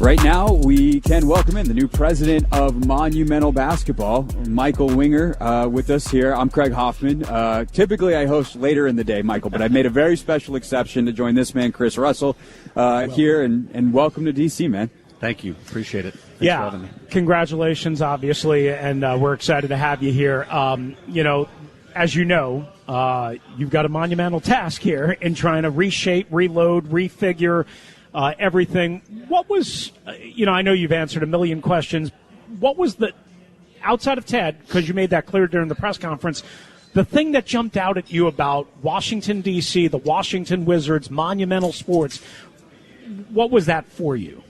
Right now, we can welcome in the new president of Monumental Basketball, Michael Winger, with us here. I'm Craig Hoffman. Typically, I host later in the day, Michael, but I made a very special exception to join this man, Chris Russell, here, and welcome to D.C., man. Thank you. Appreciate it. Thanks for having me. Congratulations, obviously, and we're excited to have you here. As you know, you've got a monumental task here in trying to reshape, reload, refigure everything. What was, I know you've answered a million questions. What was the, outside of Ted, because you made that clear during the press conference, the thing that jumped out at you about Washington, D.C., the Washington Wizards, Monumental Sports, what was that for you?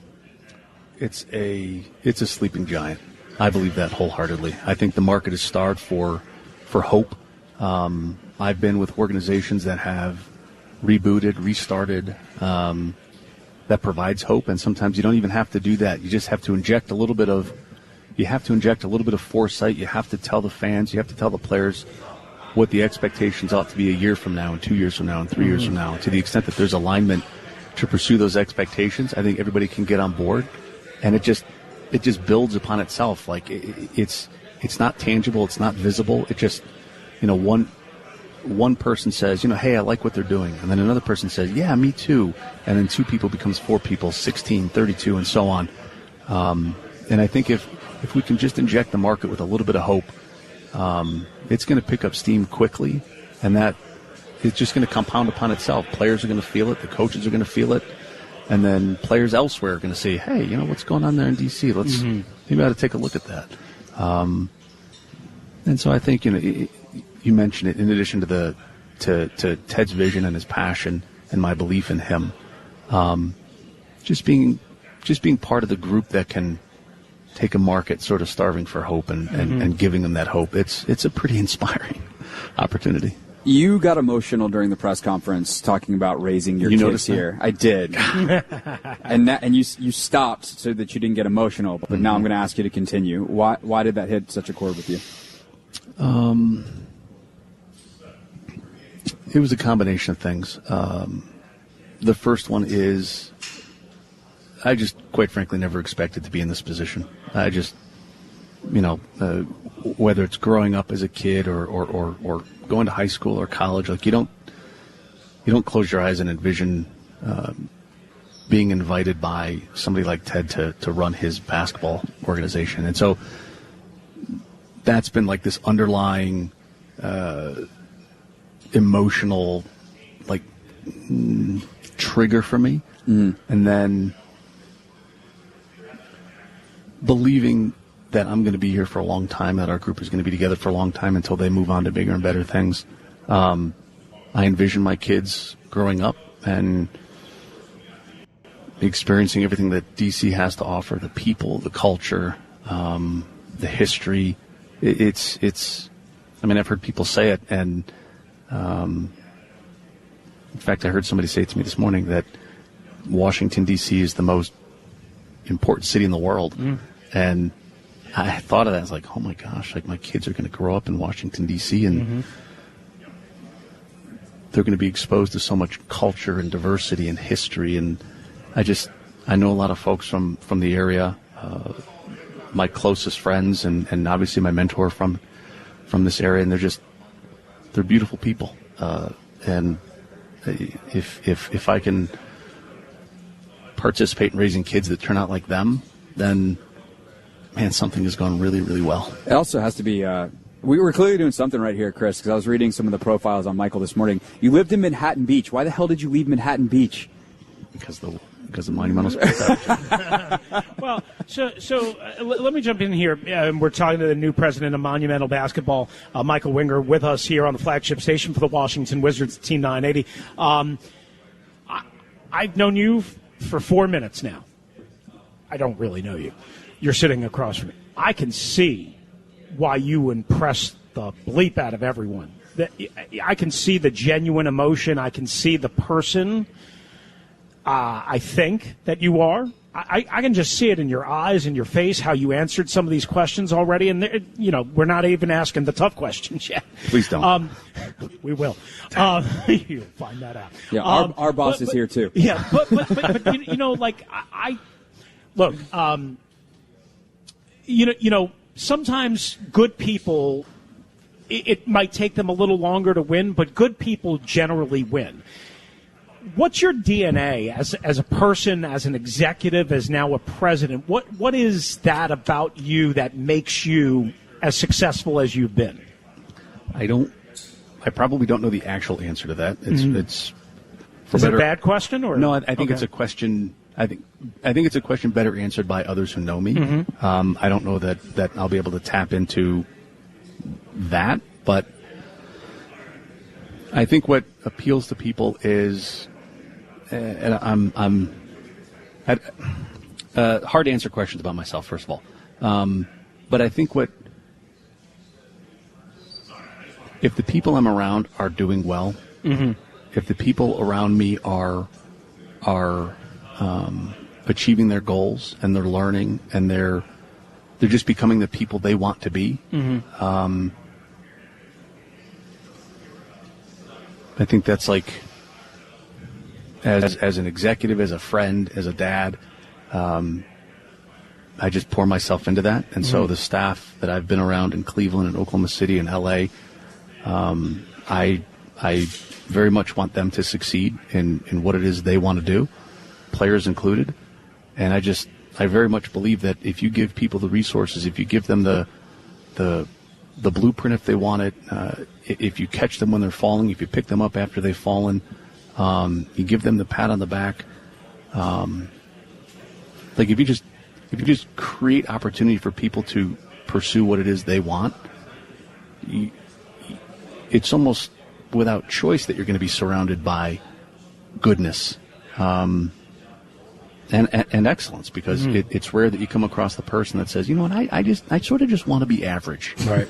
It's a sleeping giant. I believe that wholeheartedly. I think the market is starved for hope. I've been with organizations that have rebooted, restarted, that provides hope, and sometimes you don't even have to do that. You just have to inject a little bit of foresight. You have to tell the fans, you have to tell the players what the expectations ought to be a year from now and 2 years from now and 3 years from now. To the extent that there's alignment to pursue those expectations, I think everybody can get on board, and it just builds upon itself. Like it's not tangible, it's not visible. It just, one person says, hey, I like what they're doing. And then another person says, yeah, me too. And then 2 people becomes 4 people, 16, 32, and so on. And I think if we can just inject the market with a little bit of hope, it's going to pick up steam quickly, and that it's just going to compound upon itself. Players are going to feel it. The coaches are going to feel it. And then players elsewhere are going to say, hey, what's going on there in D.C.? Maybe I ought to take a look at that. And so I think, you mentioned it, in addition to Ted's vision and his passion and my belief in him, just being part of the group that can take a market sort of starving for hope and giving them that hope. It's a pretty inspiring opportunity. You got emotional during the press conference talking about raising your kids here. I did. and you stopped so that you didn't get emotional, but now I'm going to ask you to continue. Why did that hit such a chord with you? It was a combination of things. The first one is I just, quite frankly, never expected to be in this position. I just, whether it's growing up as a kid or going to high school or college, like you don't close your eyes and envision being invited by somebody like Ted to run his basketball organization. And so that's been like this underlying emotional trigger for me. And then believing that I'm going to be here for a long time, that our group is going to be together for a long time until they move on to bigger and better things. I envision my kids growing up and experiencing everything that DC has to offer, the people, the culture, the history. I've heard people say it, and in fact, I heard somebody say to me this morning that Washington, D.C. is the most important city in the world. And I thought of that. I was like, oh my gosh, like my kids are going to grow up in Washington, D.C. and they're going to be exposed to so much culture and diversity and history. And I know a lot of folks from the area, my closest friends and obviously my mentor from this area, and they're beautiful people. And if I can participate in raising kids that turn out like them, then man, something has gone really, really well. It also has to be, we were clearly doing something right here, Chris, because I was reading some of the profiles on Michael this morning. You lived in Manhattan Beach. Why the hell did you leave Manhattan Beach? Because of Monumental Sports. Well, so let me jump in here. We're talking to the new president of Monumental Basketball, Michael Winger, with us here on the flagship station for the Washington Wizards, Team 980. I've known you for 4 minutes now. I don't really know you. You're sitting across from me. I can see why you impress the bleep out of everyone. I can see the genuine emotion. I can see the person I think that you are. I can just see it in your eyes, in your face, how you answered some of these questions already. And, we're not even asking the tough questions yet. Please don't. We will. You'll find that out. Yeah, our boss is here, too. Yeah, but Look, you know, sometimes good people, it might take them a little longer to win, but good people generally win. What's your DNA as a person, as an executive, as now a president? What is that about you that makes you as successful as you've been? I probably don't know the actual answer to that. It's is it a bad question, or no? I think it's a question. I think it's a question better answered by others who know me. I don't know that I'll be able to tap into that, but I think what appeals to people is, and I'm hard to answer questions about myself, first of all, but I think if the people I'm around are doing well, if the people around me are achieving their goals and they're learning and they're just becoming the people they want to be, I think that's like, as an executive, as a friend, as a dad, I just pour myself into that. And so the staff that I've been around in Cleveland and Oklahoma City and LA, I very much want them to succeed in what it is they want to do, players included. And I very much believe that if you give people the resources, if you give them the blueprint if they want it, if you catch them when they're falling, if you pick them up after they've fallen, you give them the pat on the back. Like if you just create opportunity for people to pursue what it is they want, it's almost without choice that you're going to be surrounded by goodness and excellence, because it's rare that you come across the person that says, you know what, I sort of just want to be average. Right.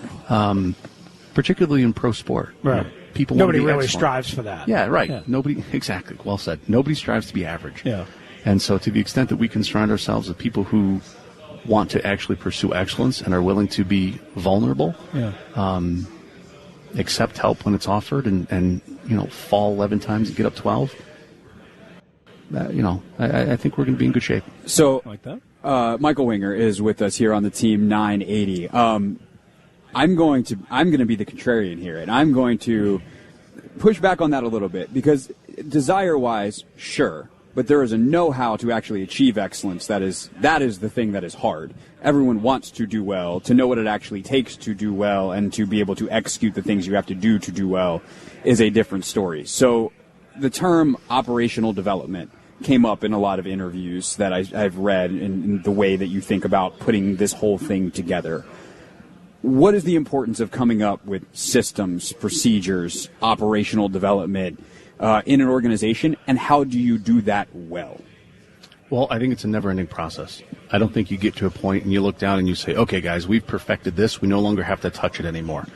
Particularly in pro sport. Right. People Nobody want to be really excellent. strives for that. Yeah, right. Yeah. Nobody, exactly. Well said. Nobody strives to be average. Yeah. And so to the extent that we can surround ourselves with people who want to actually pursue excellence and are willing to be vulnerable, accept help when it's offered, and fall 11 times and get up 12, I think we're going to be in good shape. So, like that? Michael Winger is with us here on the Team 980. I'm going to be the contrarian here, and I'm going to push back on that a little bit, because desire-wise, sure, but there is a know-how to actually achieve excellence. That is the thing that is hard. Everyone wants to do well, to know what it actually takes to do well, and to be able to execute the things you have to do well is a different story. So the term operational development came up in a lot of interviews that I've read, in the way that you think about putting this whole thing together. What is the importance of coming up with systems, procedures, operational development in an organization, and how do you do that well? Well, I think it's a never-ending process. I don't think you get to a point and you look down and you say, okay, guys, we've perfected this. We no longer have to touch it anymore.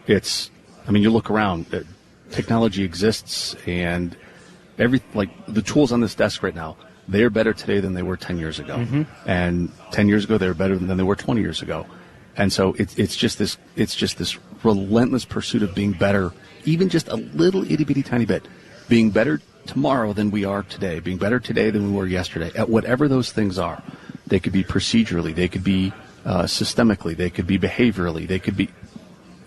You look around. Technology exists, and the tools on this desk right now, they are better today than they were 10 years ago. And 10 years ago, they were better than they were 20 years ago. And so it's just this relentless pursuit of being better, even just a little itty-bitty tiny bit, being better tomorrow than we are today, being better today than we were yesterday, at whatever those things are. They could be procedurally, they could be systemically, they could be behaviorally, they could be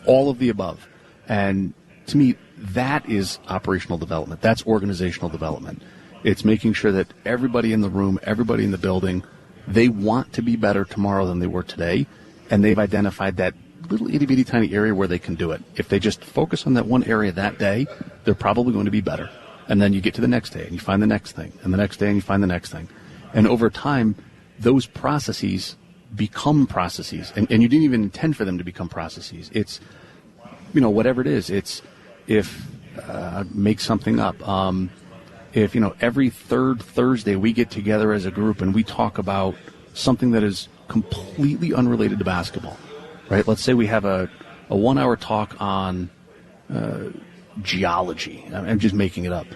all of the above. And to me, that is operational development. That's organizational development. It's making sure that everybody in the room, everybody in the building, they want to be better tomorrow than they were today, and they've identified that little itty-bitty tiny area where they can do it. If they just focus on that one area that day, they're probably going to be better. And then you get to the next day and you find the next thing, and the next day and you find the next thing. And over time, those processes become processes. And you didn't even intend for them to become processes. It's, whatever it is. It's make something up. If every third Thursday we get together as a group and we talk about something that is completely unrelated to basketball, right? Let's say we have a 1 hour talk on geology. I'm just making it up.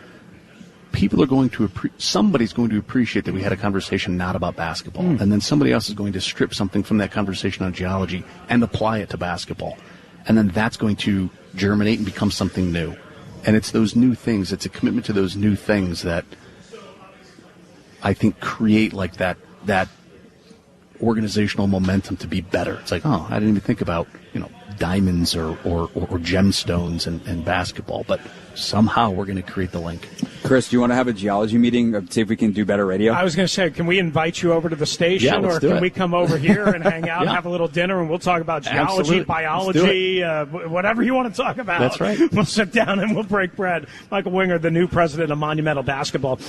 People are going to somebody's going to appreciate that we had a conversation not about basketball, and then somebody else is going to strip something from that conversation on geology and apply it to basketball, and then that's going to germinate and become something new. And it's those new things. It's a commitment to those new things that I think create like that that organizational momentum to be better. It's like, oh, I didn't even think about, diamonds or gemstones and basketball, but somehow we're going to create the link. Chris, do you want to have a geology meeting, see if we can do better radio? I was going to say, can we invite you over to the station, or can we come over here and hang out and have a little dinner, and we'll talk about geology, Absolutely. biology, whatever you want to talk about. That's right. We'll sit down and we'll break bread. Michael Winger, the new president of Monumental Basketball,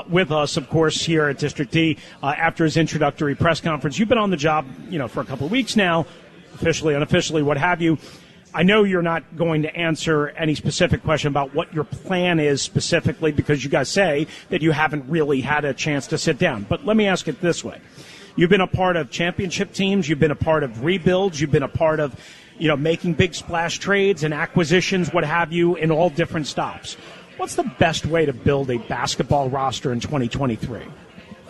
with us, of course, here at District D after his introductory press conference. You've been on the job, for a couple of weeks now, officially, unofficially, what have you. I know you're not going to answer any specific question about what your plan is specifically, because you guys say that you haven't really had a chance to sit down. But let me ask it this way. You've been a part of championship teams. You've been a part of rebuilds. You've been a part of, making big splash trades and acquisitions, what have you, in all different stops. What's the best way to build a basketball roster in 2023?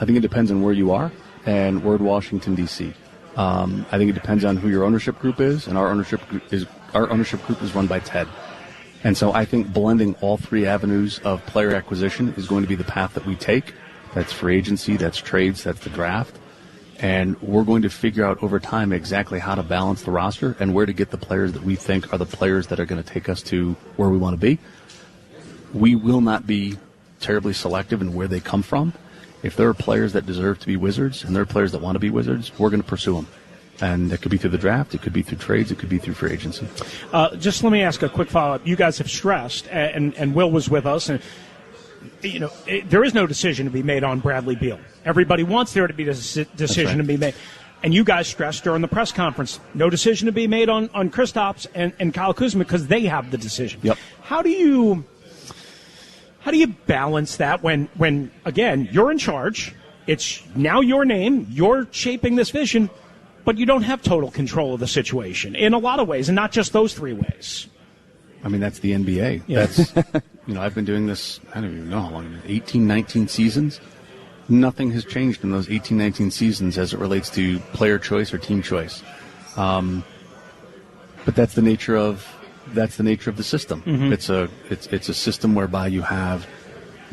I think it depends on where you are, and we're in Washington, D.C. I think it depends on who your ownership group is, and our ownership group is run by Ted. And so I think blending all three avenues of player acquisition is going to be the path that we take. That's free agency, that's trades, that's the draft. And we're going to figure out over time exactly how to balance the roster and where to get the players that we think are the players that are going to take us to where we want to be. We will not be terribly selective in where they come from. If there are players that deserve to be Wizards and there are players that want to be Wizards, we're going to pursue them. And it could be through the draft, it could be through trades, it could be through free agency. Just let me ask a quick follow-up. You guys have stressed, and Will was with us, and there is no decision to be made on Bradley Beal. Everybody wants there to be a decision to be made. And you guys stressed during the press conference, no decision to be made on Kristaps and Kyle Kuzma because they have the decision. Yep. How do you balance that when again, you're in charge, it's now your name, you're shaping this vision, but you don't have total control of the situation in a lot of ways, and not just those three ways? I mean, that's the NBA. Yeah. That's, I've been doing this, I don't even know how long, 18, 19 seasons. Nothing has changed in those 18, 19 seasons as it relates to player choice or team choice. But that's the nature of the system. Mm-hmm. It's a system whereby you have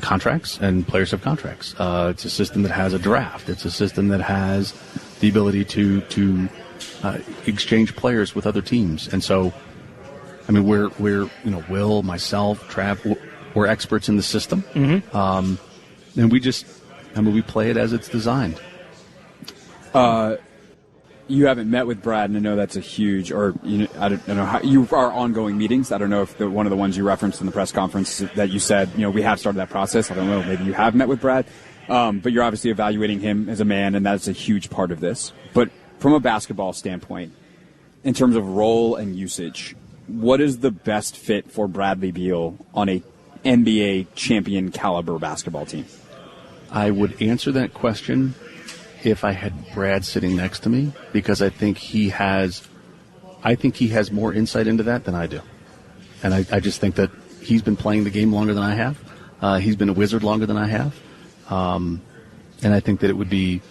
contracts and players have contracts. It's a system that has a draft. It's a system that has the ability to exchange players with other teams. And so, I mean, we're Will, myself, Trav, we're experts in the system. Mm-hmm. And we play it as it's designed. You haven't met with Brad, and I know that's a huge, I don't know how you are ongoing meetings. I don't know if one of the ones you referenced in the press conference that you said, we have started that process. I don't know, maybe you have met with Brad, but you're obviously evaluating him as a man, and that's a huge part of this. But from a basketball standpoint, in terms of role and usage, what is the best fit for Bradley Beal on a NBA champion caliber basketball team? I would answer that question if I had Brad sitting next to me, because I think he has more insight into that than I do. And I just think that he's been playing the game longer than I have. He's been a Wizard longer than I have. And I think that it would be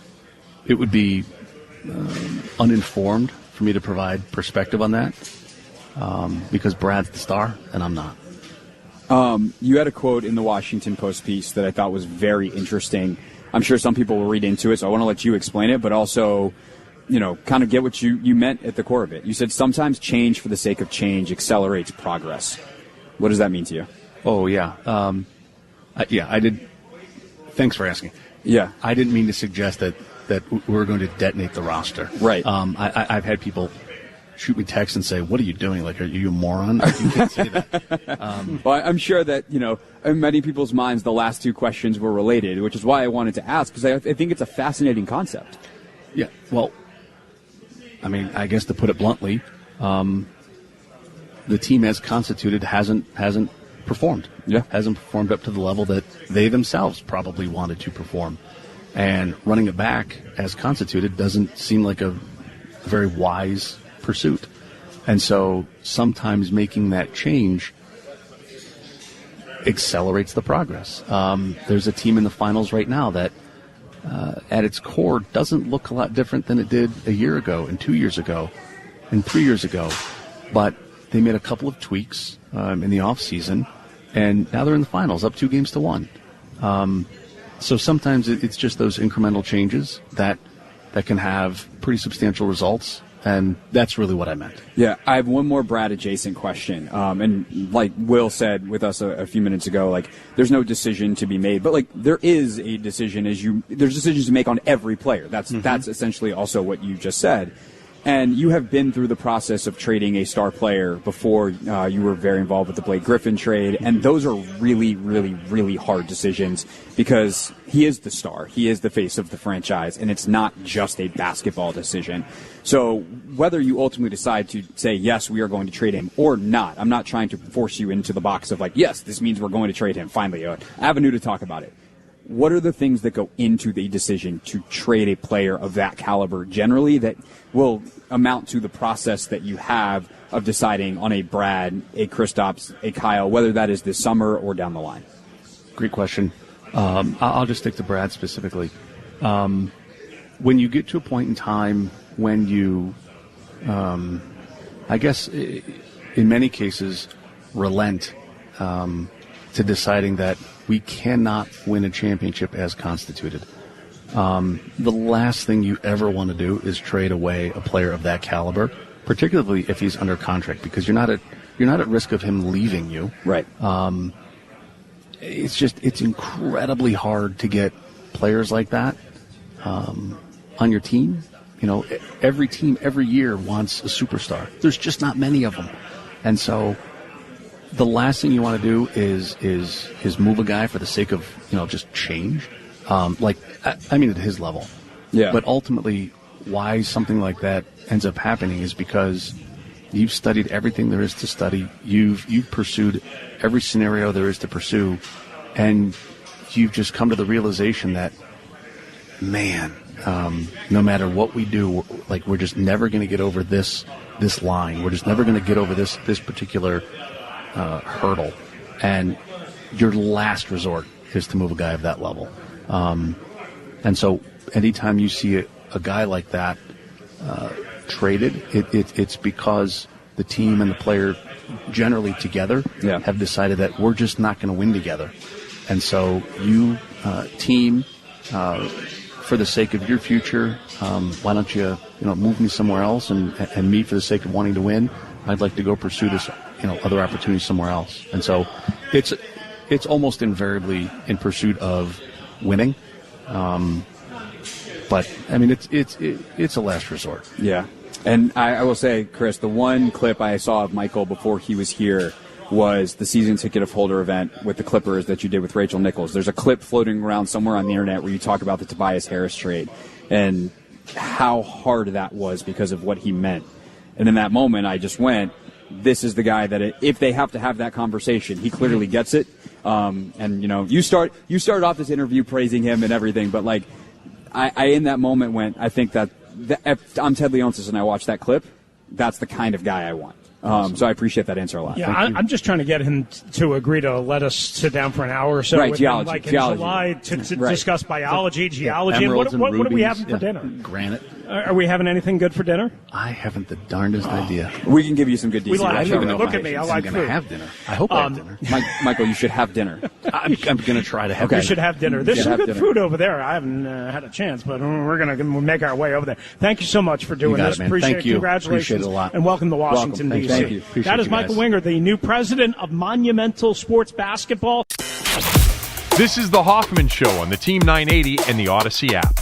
uninformed for me to provide perspective on that, because Brad's the star and I'm not. You had a quote in the Washington Post piece that I thought was very interesting. I'm sure some people will read into it, so I want to let you explain it, but also, kind of get what you meant at the core of it. You said sometimes change for the sake of change accelerates progress. What does that mean to you? Oh, yeah. I did. Thanks for asking. Yeah. I didn't mean to suggest that we're going to detonate the roster. Right. I've had people shoot me texts and say, "What are you doing? Like, are you a moron?" You can't say that. Well, I'm sure that, in many people's minds, the last two questions were related, which is why I wanted to ask, because I think it's a fascinating concept. Yeah. Well, I mean, I guess to put it bluntly, the team as constituted hasn't performed. Yeah. Hasn't performed up to the level that they themselves probably wanted to perform. And running it back as constituted doesn't seem like a very wise pursuit. And so sometimes making that change accelerates the progress. There's a team in the finals right now that at its core doesn't look a lot different than it did a year ago and 2 years ago and 3 years ago, but they made a couple of tweaks in the off season, and now they're in the finals up 2-1. So sometimes it's just those incremental changes that can have pretty substantial results. And that's really what I meant. Yeah, I have one more Brad adjacent question. And like Will said with us a few minutes ago, like there's no decision to be made, but like there is a decision there's decisions to make on every player. That's essentially also what you just said. And you have been through the process of trading a star player before you were very involved with the Blake Griffin trade. And those are really, really, really hard decisions because he is the star. He is the face of the franchise. And it's not just a basketball decision. So whether you ultimately decide to say, yes, we are going to trade him or not, I'm not trying to force you into the box of like, yes, this means we're going to trade him. Finally, an avenue to talk about it. What are the things that go into the decision to trade a player of that caliber generally that will amount to the process that you have of deciding on a Brad, a Kristaps, a Kyle, whether that is this summer or down the line? Great question. I'll just stick to Brad specifically. When you get to a point in time when you, I guess, in many cases, relent to deciding that we cannot win a championship as constituted. The last thing you ever want to do is trade away a player of that caliber, particularly if he's under contract, because you're not at risk of him leaving you. Right. It's incredibly hard to get players like that on your team. You know, every team every year wants a superstar. There's just not many of them, and so the last thing you want to do is move a guy for the sake of, just change. I mean, at his level. Yeah. But ultimately, why something like that ends up happening is because you've studied everything there is to study. You've pursued every scenario there is to pursue, and you've just come to the realization that, man, no matter what we do, we're just never going to get over this line. We're just never going to get over this particular hurdle, and your last resort is to move a guy of that level. And so anytime you see a guy like that traded, it's because the team and the player generally together have decided that we're just not going to win together. And so you team, for the sake of your future, why don't you move me somewhere else, and me for the sake of wanting to win, I'd like to go pursue this other opportunities somewhere else. And so it's almost invariably in pursuit of winning. But I mean, it's a last resort. Yeah. And I will say, Chris, the one clip I saw of Michael before he was here was the season ticket holder event with the Clippers that you did with Rachel Nichols. There's a clip floating around somewhere on the internet where you talk about the Tobias Harris trade and how hard that was because of what he meant. And in that moment, I just went, this is the guy that if they have to have that conversation, he clearly gets it. And you started off this interview praising him and everything, but I in that moment went, I think that if I'm Ted Leonsis and I watch that clip, that's the kind of guy I want. So I appreciate that answer a lot. Yeah, I'm just trying to get him to agree to let us sit down for an hour or so right, with geology, him, in geology. July to Right. discuss biology, geology. Emeralds and what are we rubies, having for dinner? Granite. Are we having anything good for dinner? I haven't the darnest idea. We can give you some good We DC. like I food. don't even know Look if at me, I I'm like going to food. have dinner. I hope I have dinner. Michael, you should have dinner. I'm going to try to have Okay. We dinner. should have dinner. There's Yeah, some have good dinner. food over there. I haven't had a chance, but we're going to make our way over there. Thank you so much for doing You got this. it, man. Appreciate Thank it. you. Congratulations. Appreciate it a lot. And welcome to Washington, Welcome. D.C. Thank you. Appreciate That is you Michael guys. Winger, the new president of Monumental Sports Basketball. This is the Hoffman Show on the Team 980 and the Odyssey app.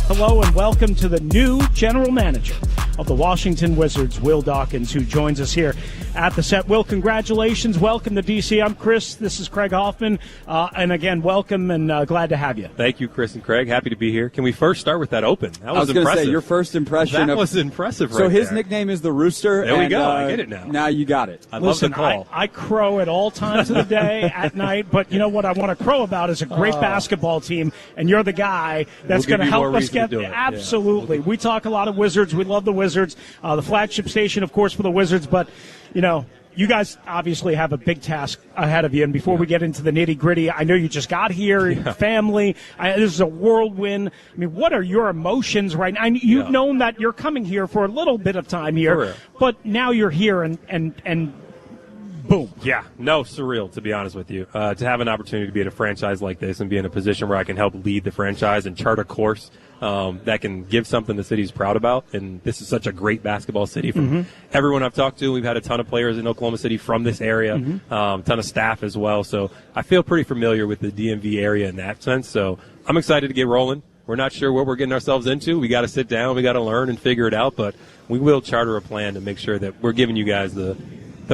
Hello and welcome to the new general manager of the Washington Wizards, Will Dawkins, who joins us here at the set. Will, congratulations. Welcome to D.C. I'm Chris. This is Craig Hoffman. And again, welcome and glad to have you. Thank you, Chris and Craig. Happy to be here. Can we first start with that open? That was I was going to impressive. say, your first impression. That was impressive right So his there. nickname is the Rooster. There we and, go. I get it now. Now you got it. I Listen, love the call. I crow at all times of the day, at night, but you know what I want to crow about is a great basketball team, and you're the guy that's We'll going to give you help more us reason to get do there. it. Absolutely. We talk a lot of Wizards. We love the Wizards. The flagship station, of course, for the Wizards, but, you know, you guys obviously have a big task ahead of you. And before we get into the nitty-gritty, I know you just got here, family. This is a whirlwind. I mean, what are your emotions right now? You've known that you're coming here for a little bit of time here, but now you're here and boom. Yeah, no, surreal, to be honest with you. To have an opportunity to be at a franchise like this and be in a position where I can help lead the franchise and chart a course that can give something the city's proud about. And this is such a great basketball city. From everyone I've talked to, we've had a ton of players in Oklahoma City from this area, ton of staff as well. So I feel pretty familiar with the DMV area in that sense. So I'm excited to get rolling. We're not sure what we're getting ourselves into. We got to sit down. We got to learn and figure it out. But we will charter a plan to make sure that we're giving you guys the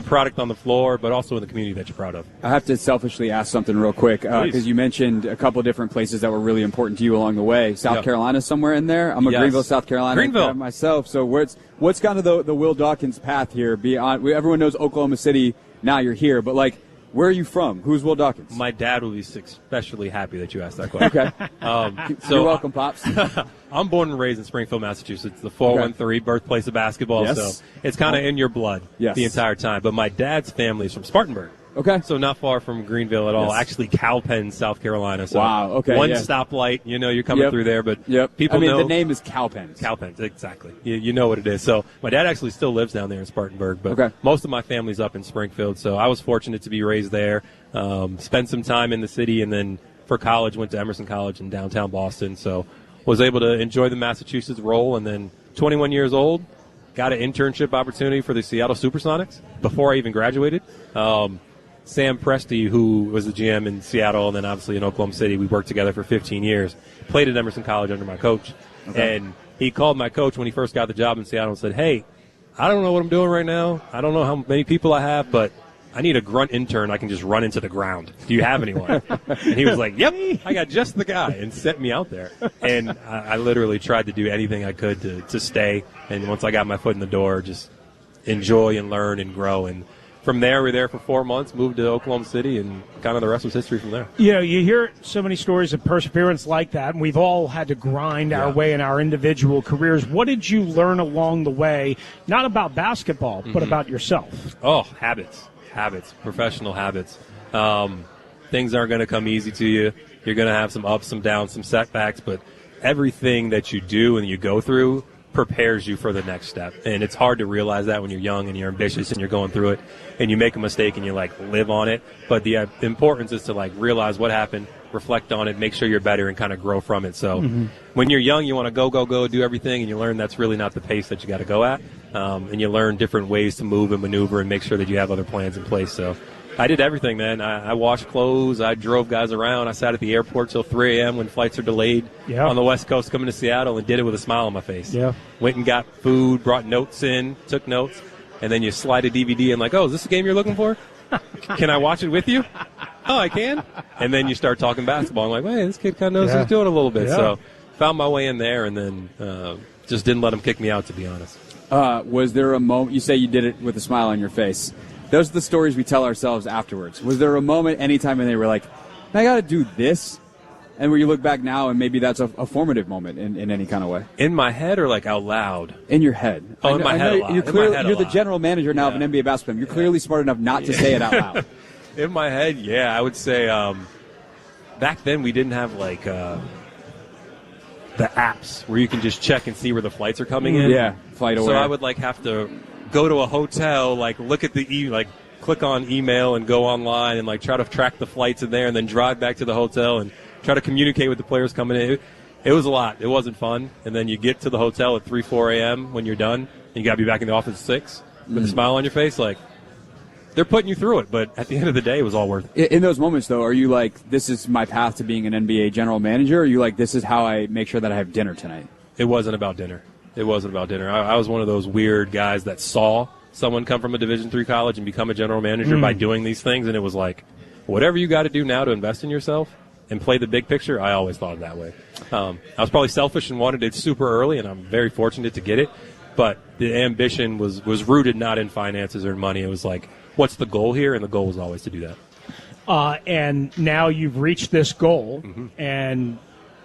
product on the floor, but also in the community that you're proud of. I have to selfishly ask something real quick, because you mentioned a couple of different places that were really important to you along the way. South Carolina somewhere in there? I'm a Greenville, South Carolina guy myself. So what's kind of the Will Dawkins path here? Beyond, everyone knows Oklahoma City, now you're here, but like, where are you from? Who's Will Dawkins? My dad will be especially happy that you asked that question. Okay. So you're welcome, Pops. I'm born and raised in Springfield, Massachusetts, the 413 birthplace of basketball. Yes. So it's kind of in your blood the entire time. But my dad's family is from Spartanburg. Okay. So not far from Greenville at all. Yes. Actually, Cowpen, South Carolina. So wow. Okay. One stoplight, you know, you're coming through there, but people know. the name is Cowpen. Cowpen, exactly. You know what it is. So my dad actually still lives down there in Spartanburg, but most of my family's up in Springfield. So I was fortunate to be raised there, spent some time in the city, and then for college went to Emerson College in downtown Boston. So was able to enjoy the Massachusetts role, and then 21 years old, got an internship opportunity for the Seattle Supersonics before I even graduated. Sam Fortier, who was the GM in Seattle and then obviously in Oklahoma City, we worked together for 15 years, played at Emerson College under my coach. And he called my coach when he first got the job in Seattle and said, hey, I don't know what I'm doing right now. I don't know how many people I have, but I need a grunt intern I can just run into the ground. Do you have anyone? And he was like, yep, I got just the guy, and sent me out there. And I literally tried to do anything I could to stay. And once I got my foot in the door, just enjoy and learn and grow. And from there, we were there for 4 months, moved to Oklahoma City, and kind of the rest was history from there. You know, you hear so many stories of perseverance like that, and we've all had to grind our way in our individual careers. What did you learn along the way, not about basketball, but about yourself? Oh, habits, professional habits. Things aren't going to come easy to you. You're going to have some ups, some downs, some setbacks, but everything that you do and you go through prepares you for the next step. And it's hard to realize that when you're young and you're ambitious and you're going through it and you make a mistake and you like live on it. But the importance is to like realize what happened, reflect on it, make sure you're better and kind of grow from it. So when you're young, you want to go, do everything, and you learn that's really not the pace that you got to go at. And you learn different ways to move and maneuver and make sure that you have other plans in place. So I did everything, man. I washed clothes. I drove guys around. I sat at the airport till 3 a.m. when flights are delayed on the West Coast coming to Seattle, and did it with a smile on my face. Went and got food, brought notes in, took notes, and then you slide a DVD and like, oh, is this the game you're looking for? Can I watch it with you? Oh, I can? And then you start talking basketball. I'm like, hey, this kid kind of knows what he's doing a little bit. So found my way in there, and then just didn't let him kick me out, to be honest. Was there a moment, you say you did it with a smile on your face. Those are the stories we tell ourselves afterwards. Was there a moment anytime when they were like, I got to do this? And where you look back now and maybe that's a formative moment in any kind of way? In my head or like out loud? In your head. Oh, in my head a lot. You're the general manager now of an NBA basketball team. You're clearly smart enough not to say it out loud. In my head, I would say back then we didn't have like the apps where you can just check and see where the flights are coming in. Yeah, flight aware. So I would like have to go to a hotel, like look at the click on email and go online and like try to track the flights in there and then drive back to the hotel and try to communicate with the players coming in. It was a lot. It wasn't fun. And then you get to the hotel at 3, 4 a.m. when you're done, and you got to be back in the office at 6 with a smile on your face, like, they're putting you through it. But at the end of the day, it was all worth it. In those moments, though, are you like, this is my path to being an NBA general manager? Or are you like, this is how I make sure that I have dinner tonight? It wasn't about dinner. It wasn't about dinner. I was one of those weird guys that saw someone come from a Division III college and become a general manager by doing these things, and it was like, whatever you got to do now to invest in yourself and play the big picture, I always thought of that way. I was probably selfish and wanted it super early, and I'm very fortunate to get it, but the ambition was rooted not in finances or money. It was like, what's the goal here? And the goal was always to do that. And now you've reached this goal, and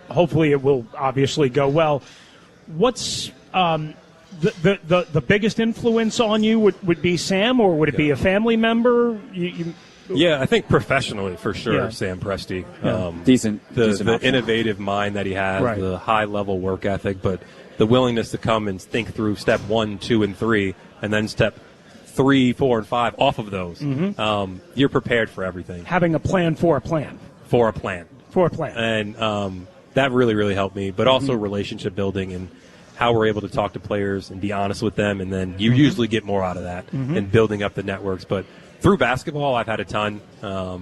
hopefully it will obviously go well. What's the biggest influence on you would be Sam, or would it be a family member? Yeah, I think professionally, for sure, Sam Presti. Decent the innovative mind that he has, the high-level work ethic, but the willingness to come and think through step 1, 2, and 3, and then step 3, 4, and 5 off of those. You're prepared for everything. Having a plan for a plan. For a plan. For a plan. And that really, really helped me, but also relationship building and how we're able to talk to players and be honest with them, and then you usually get more out of that and building up the networks. But through basketball, I've had a ton.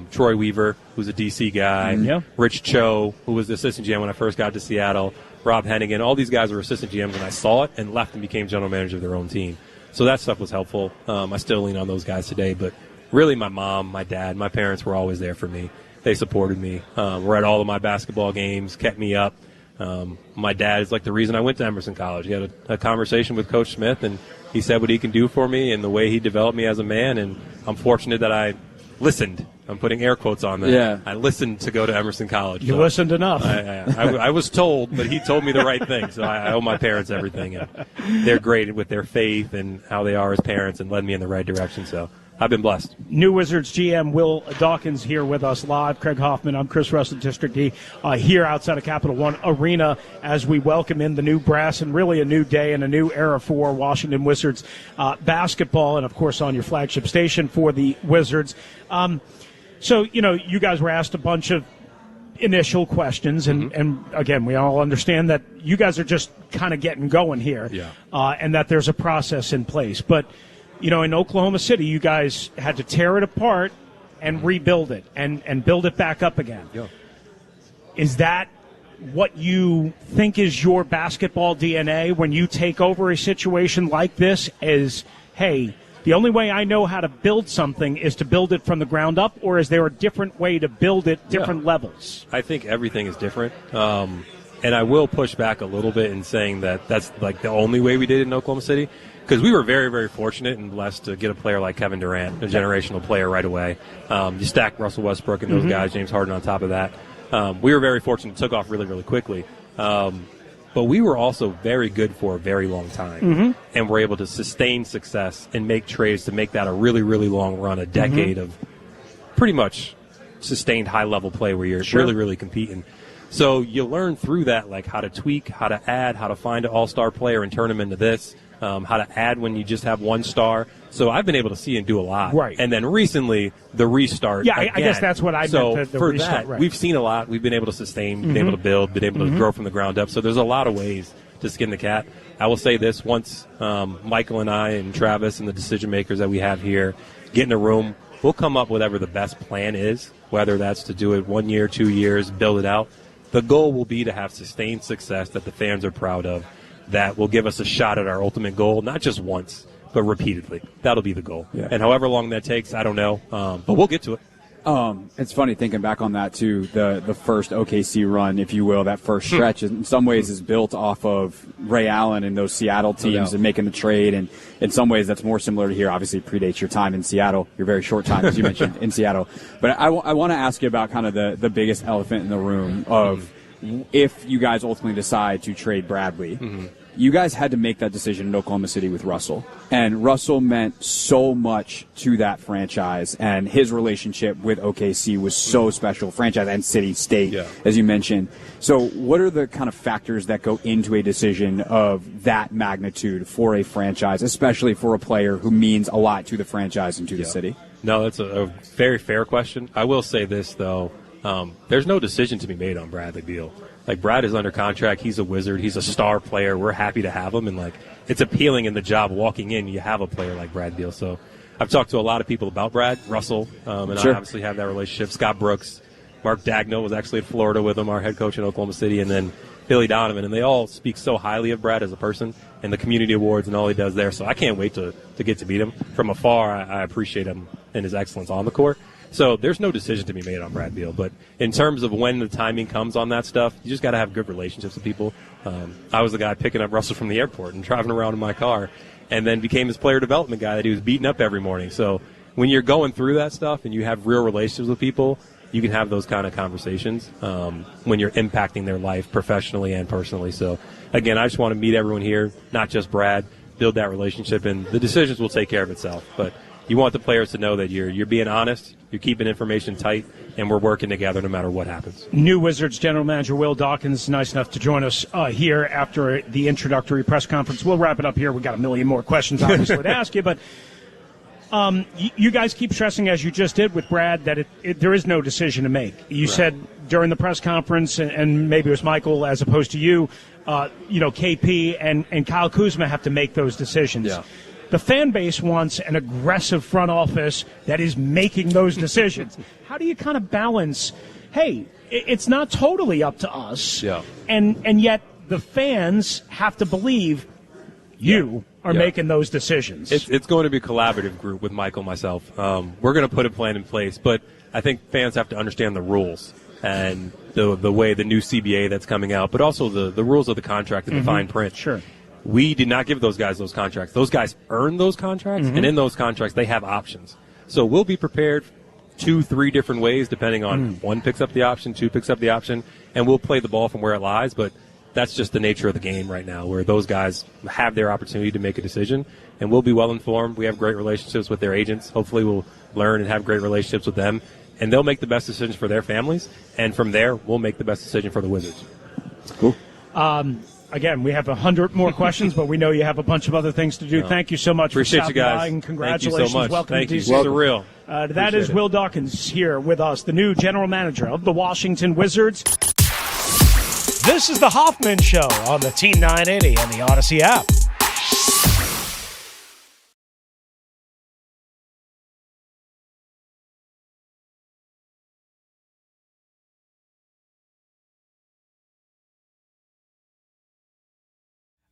Troy Weaver, who's a D.C. guy, Rich Cho, who was the assistant GM when I first got to Seattle, Rob Hennigan, all these guys were assistant GMs when I saw it and left and became general manager of their own team. So that stuff was helpful. I still lean on those guys today, but really my mom, my dad, my parents were always there for me. They supported me. Were at all of my basketball games, kept me up. My dad is like the reason I went to Emerson College. He had a conversation with Coach Smith, and he said what he can do for me and the way he developed me as a man, and I'm fortunate that I listened. I'm putting air quotes on that. Yeah. I listened to go to Emerson College. You listened enough. I was told, but he told me the right thing, so I owe my parents everything. And they're great with their faith and how they are as parents and led me in the right direction, so I've been blessed. New Wizards GM Will Dawkins here with us live. Craig Hoffman, I'm Chris Russell, District D, here outside of Capital One Arena as we welcome in the new brass and really a new day and a new era for Washington Wizards basketball, and, of course, on your flagship station for the Wizards. So, you guys were asked a bunch of initial questions, and again, we all understand that you guys are just kind of getting going here, and that there's a process in place. But in Oklahoma City, you guys had to tear it apart and rebuild it and build it back up again. Yeah. Is that what you think is your basketball DNA when you take over a situation like this? Is, hey, the only way I know how to build something is to build it from the ground up, or is there a different way to build it, different levels? I think everything is different. And I will push back a little bit in saying that that's like the only way we did it in Oklahoma City, because we were very, very fortunate and blessed to get a player like Kevin Durant, a generational player right away. You stack Russell Westbrook and those guys, James Harden on top of that. We were very fortunate, took off really, really quickly. But we were also very good for a very long time, and were able to sustain success and make trades to make that a really, really long run, a decade of pretty much sustained high-level play where you're really, really competing. So you learn through that, like how to tweak, how to add, how to find an all-star player and turn them into this, how to add when you just have one star. So I've been able to see and do a lot. Right. And then recently, the restart. Yeah, I guess that's what I meant. So the for restart, that, right. we've seen a lot. We've been able to sustain, been able to build, been able to grow from the ground up. So there's a lot of ways to skin the cat. I will say this, once Michael and I and Travis and the decision makers that we have here get in a room, we'll come up with whatever the best plan is, whether that's to do it 1 year, 2 years, build it out. The goal will be to have sustained success that the fans are proud of, that will give us a shot at our ultimate goal, not just once, but repeatedly. That'll be the goal. Yeah. And however long that takes, I don't know, but we'll get to it. It's funny thinking back on that, too, the first OKC run, if you will, that first stretch, in some ways is built off of Ray Allen and those Seattle teams and making the trade, and in some ways that's more similar to here. Obviously, it predates your time in Seattle, your very short time, as you mentioned, in Seattle. But I want to ask you about kind of the biggest elephant in the room of if you guys ultimately decide to trade Bradley. You guys had to make that decision in Oklahoma City with Russell. And Russell meant so much to that franchise, and his relationship with OKC was so special, franchise and city, state, as you mentioned. So what are the kind of factors that go into a decision of that magnitude for a franchise, especially for a player who means a lot to the franchise and to the city? No, that's a very fair question. I will say this, though. There's no decision to be made on Bradley Beal. Like, Brad is under contract. He's a Wizard. He's a star player. We're happy to have him. And, like, it's appealing in the job walking in. You have a player like Brad Beal. So I've talked to a lot of people about Brad Russell, and Sure. I obviously have that relationship. Scott Brooks, Mark Dagnall was actually in Florida with him, our head coach in Oklahoma City, and then Billy Donovan, and they all speak so highly of Brad as a person and the community awards and all he does there. So I can't wait to get to meet him. From afar, I appreciate him and his excellence on the court. So there's no decision to be made on Brad Beal. But in terms of when the timing comes on that stuff, you just got to have good relationships with people. I was the guy picking up Russell from the airport and driving around in my car, and then became his player development guy that he was beating up every morning. So when you're going through that stuff and you have real relationships with people, you can have those kind of conversations when you're impacting their life professionally and personally. So, again, I just want to meet everyone here, not just Brad, build that relationship, and the decisions will take care of itself. But you want the players to know that you're being honest, you're keeping information tight, and we're working together no matter what happens. New Wizards General Manager Will Dawkins, nice enough to join us here after the introductory press conference. We'll wrap it up here. We've got a million more questions, obviously, to ask you, but you guys keep stressing, as you just did with Brad, that there is no decision to make. You said during the press conference, and maybe it was Michael as opposed to you, KP and Kyle Kuzma have to make those decisions. Yeah. The fan base wants an aggressive front office that is making those decisions. How do you kind of balance, hey, it's not totally up to us, and yet the fans have to believe you are making those decisions? It's going to be a collaborative group with Michael and myself. We're going to put a plan in place, but I think fans have to understand the rules and the way the new CBA that's coming out, but also the rules of the contract and the fine print. Sure. We did not give those guys those contracts. Those guys earned those contracts, and in those contracts they have options. So we'll be prepared 2-3 different ways depending on one picks up the option, two picks up the option, and we'll play the ball from where it lies, but that's just the nature of the game right now, where those guys have their opportunity to make a decision, and we'll be well informed. We have great relationships with their agents. Hopefully we'll learn and have great relationships with them, and they'll make the best decisions for their families, and from there we'll make the best decision for the Wizards. Cool. Again, we have 100 more questions, but we know you have a bunch of other things to do. Thank you so much Appreciate for you stopping guys. by, and congratulations. Thank you so much. Welcome Thank to you. DC. This is real. That is Will Dawkins here with us, the new general manager of the Washington Wizards. This is the Hoffman Show on the Team 980 and the Odyssey app.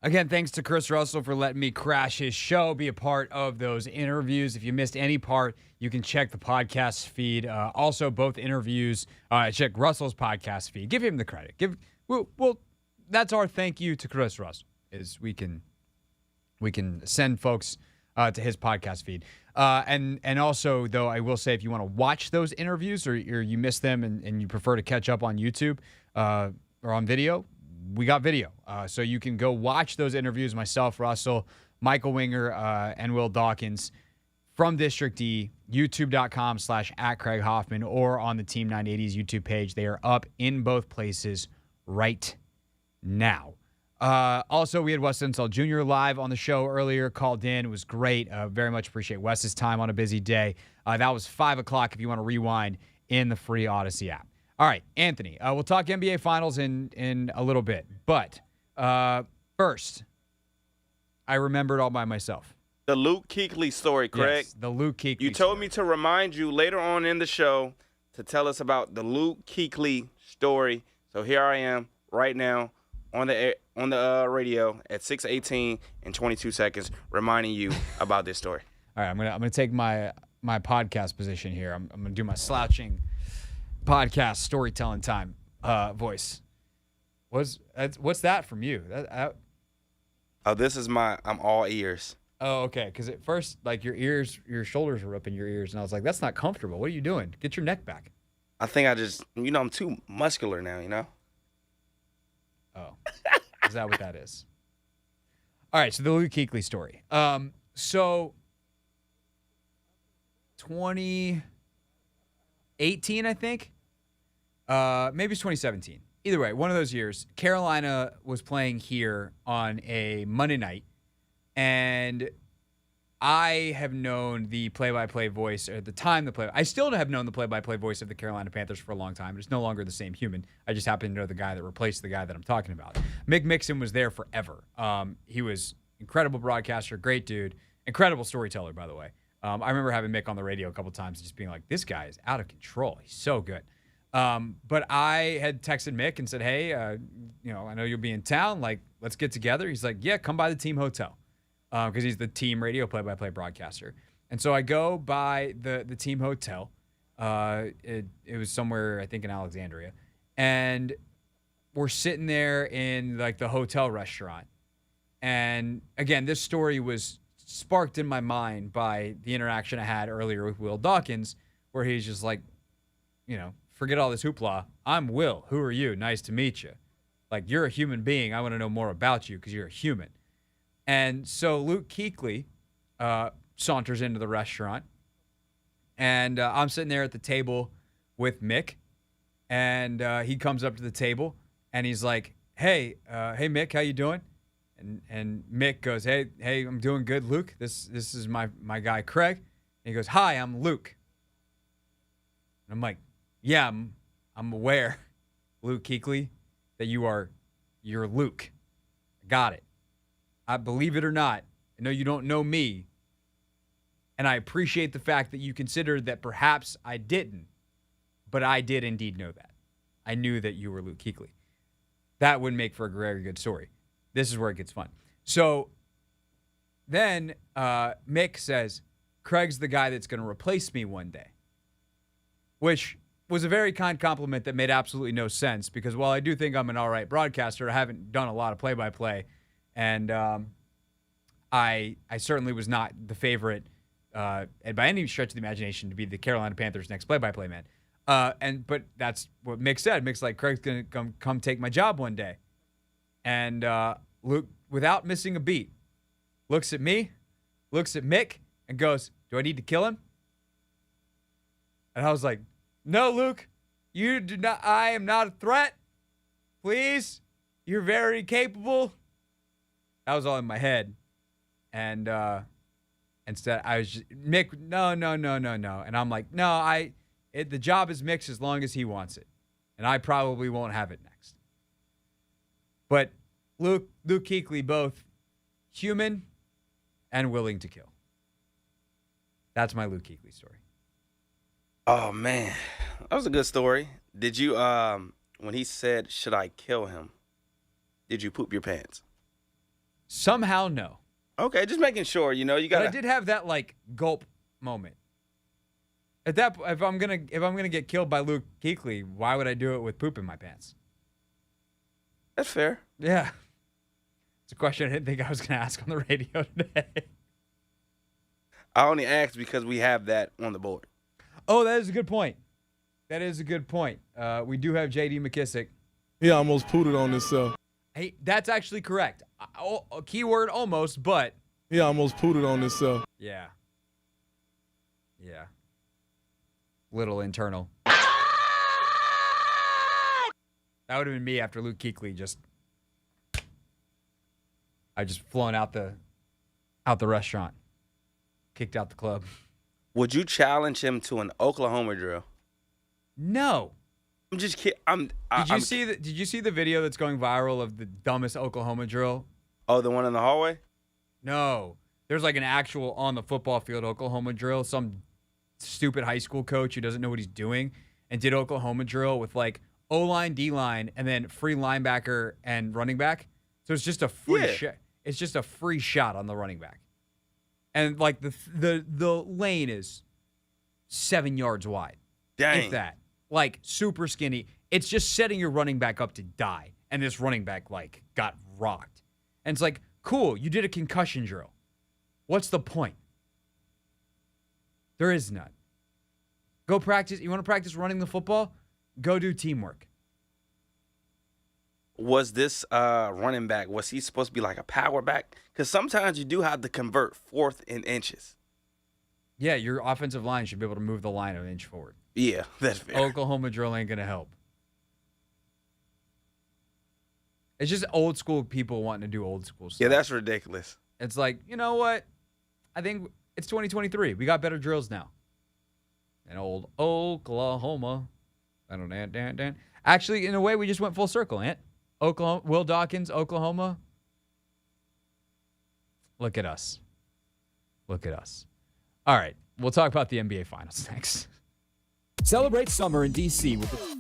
Again, thanks to Chris Russell for letting me crash his show, be a part of those interviews. If you missed any part, you can check the podcast feed. Also, both interviews, check Russell's podcast feed. Give him the credit. Well, that's our thank you to Chris Russell, is we can send folks to his podcast feed. And also, though, I will say if you want to watch those interviews or you miss them and you prefer to catch up on YouTube or on video, we got video. So you can go watch those interviews, myself, Russell, Michael Winger, and Will Dawkins from District D, youtube.com/@Craig Hoffman, or on the Team 980's YouTube page. They are up in both places right now. Also, we had Wes Unseld Jr. live on the show earlier, called in. It was great. Very much appreciate Wes's time on a busy day. That was 5 o'clock if you want to rewind in the free Odyssey app. All right, Anthony, we'll talk NBA Finals in a little bit. But first, I remembered all by myself. The Luke Kuechly story, Craig. Yes, the Luke Kuechly You told me to remind you later on in the show to tell us about the Luke Kuechly story. So here I am right now on the radio at 6:18 and 22 seconds reminding you about this story. All right, I'm gonna take my podcast position here. I'm gonna do my slouching podcast storytelling time voice. What's that from you? This is I'm all ears. Oh, okay. Because at first, like, your shoulders were up in your ears, and I was like, that's not comfortable. What are you doing? Get your neck back. I think I'm too muscular now, Oh, is that what that is? All right, so the Luke Kuechly story. So 2018, I think. Maybe it's 2017. Either way, one of those years, Carolina was playing here on a Monday night, and I have known the play-by-play voice, or at the time I still have known the play-by-play voice of the Carolina Panthers for a long time. It's no longer the same human. I just happen to know the guy that replaced the guy that I'm talking about. Mick Mixon was there forever. He was incredible broadcaster, great dude, incredible storyteller, by the way. I remember having Mick on the radio a couple times, just being like, "This guy is out of control. He's so good." But I had texted Mick and said, "Hey, I know you'll be in town. Like, let's get together." He's like, "Yeah, come by the team hotel," because he's the team radio play-by-play broadcaster. And so I go by the team hotel. It was somewhere, I think, in Alexandria, and we're sitting there in like the hotel restaurant. And again, this story was sparked in my mind by the interaction I had earlier with Will Dawkins, where he's just like, forget all this hoopla. I'm Will. Who are you? Nice to meet you. Like, you're a human being. I want to know more about you because you're a human. And so Luke Kuechly saunters into the restaurant, and I'm sitting there at the table with Mick, and he comes up to the table, and he's like, hey, Mick, how you doing? And Mick goes, hey, I'm doing good, Luke. This is my guy, Craig. And he goes, hi, I'm Luke. And I'm like, yeah, I'm aware, Luke Kuechly, that you're Luke. I got it. I believe it or not, I know you don't know me, and I appreciate the fact that you considered that perhaps I didn't, but I did indeed know that. I knew that you were Luke Kuechly. That would make for a very good story. This is where it gets fun. So then Mick says, Craig's the guy that's going to replace me one day, which was a very kind compliment that made absolutely no sense, because while I do think I'm an all right broadcaster, I haven't done a lot of play-by-play, and I certainly was not the favorite by any stretch of the imagination to be the Carolina Panthers' next play-by-play man. But that's what Mick said. Mick's like, Craig's going to come take my job one day. And Luke, without missing a beat, looks at me, looks at Mick, and goes, do I need to kill him? And I was like, no, Luke, you do not. I am not a threat. Please, you're very capable. That was all in my head. And instead, I was just, Mick, no. And I'm like, no, the job is Mick's as long as he wants it. And I probably won't have it next. But Luke Kuechly, both human and willing to kill. That's my Luke Kuechly story. Oh, man. That was a good story. Did you, when he said, should I kill him, did you poop your pants? Somehow, no. Okay, just making sure, you got But I did have that, like, gulp moment. At that, if I'm gonna get killed by Luke Kuechly, why would I do it with poop in my pants? That's fair. Yeah. It's a question I didn't think I was going to ask on the radio today. I only asked because we have that on the board. Oh, that is a good point. We do have J.D. McKissick. He almost pooted on himself. Hey, that's actually correct. A keyword almost, but. He almost pooted on himself. Yeah. Little internal. That would have been me after Luke Kuechly I just flown out the restaurant, kicked out the club. Would you challenge him to an Oklahoma drill? No. I'm just kidding. Did you see the video that's going viral of the dumbest Oklahoma drill? Oh, the one in the hallway? No. There's like an actual on the football field Oklahoma drill. Some stupid high school coach who doesn't know what he's doing and did Oklahoma drill with like O-line, D-line, and then free linebacker and running back. So it's just a free shot. It's just a free shot on the running back. And like the lane is 7 yards wide. Dang. If that. Like super skinny. It's just setting your running back up to die. And this running back like got rocked. And it's like, cool, you did a concussion drill. What's the point? There is none. Go practice. You want to practice running the football? Go do teamwork. Was this running back, was he supposed to be like a power back? Because sometimes you do have to convert fourth in inches. Yeah, your offensive line should be able to move the line an inch forward. Yeah, that's fair. Oklahoma drill ain't going to help. It's just old school people wanting to do old school stuff. Yeah, that's ridiculous. It's like, you know what? I think it's 2023. We got better drills now. And old Oklahoma. Actually, in a way, we just went full circle, Ant. Oklahoma, Will Dawkins, Oklahoma. Look at us. All right, we'll talk about the NBA Finals next. Celebrate summer in D.C. with the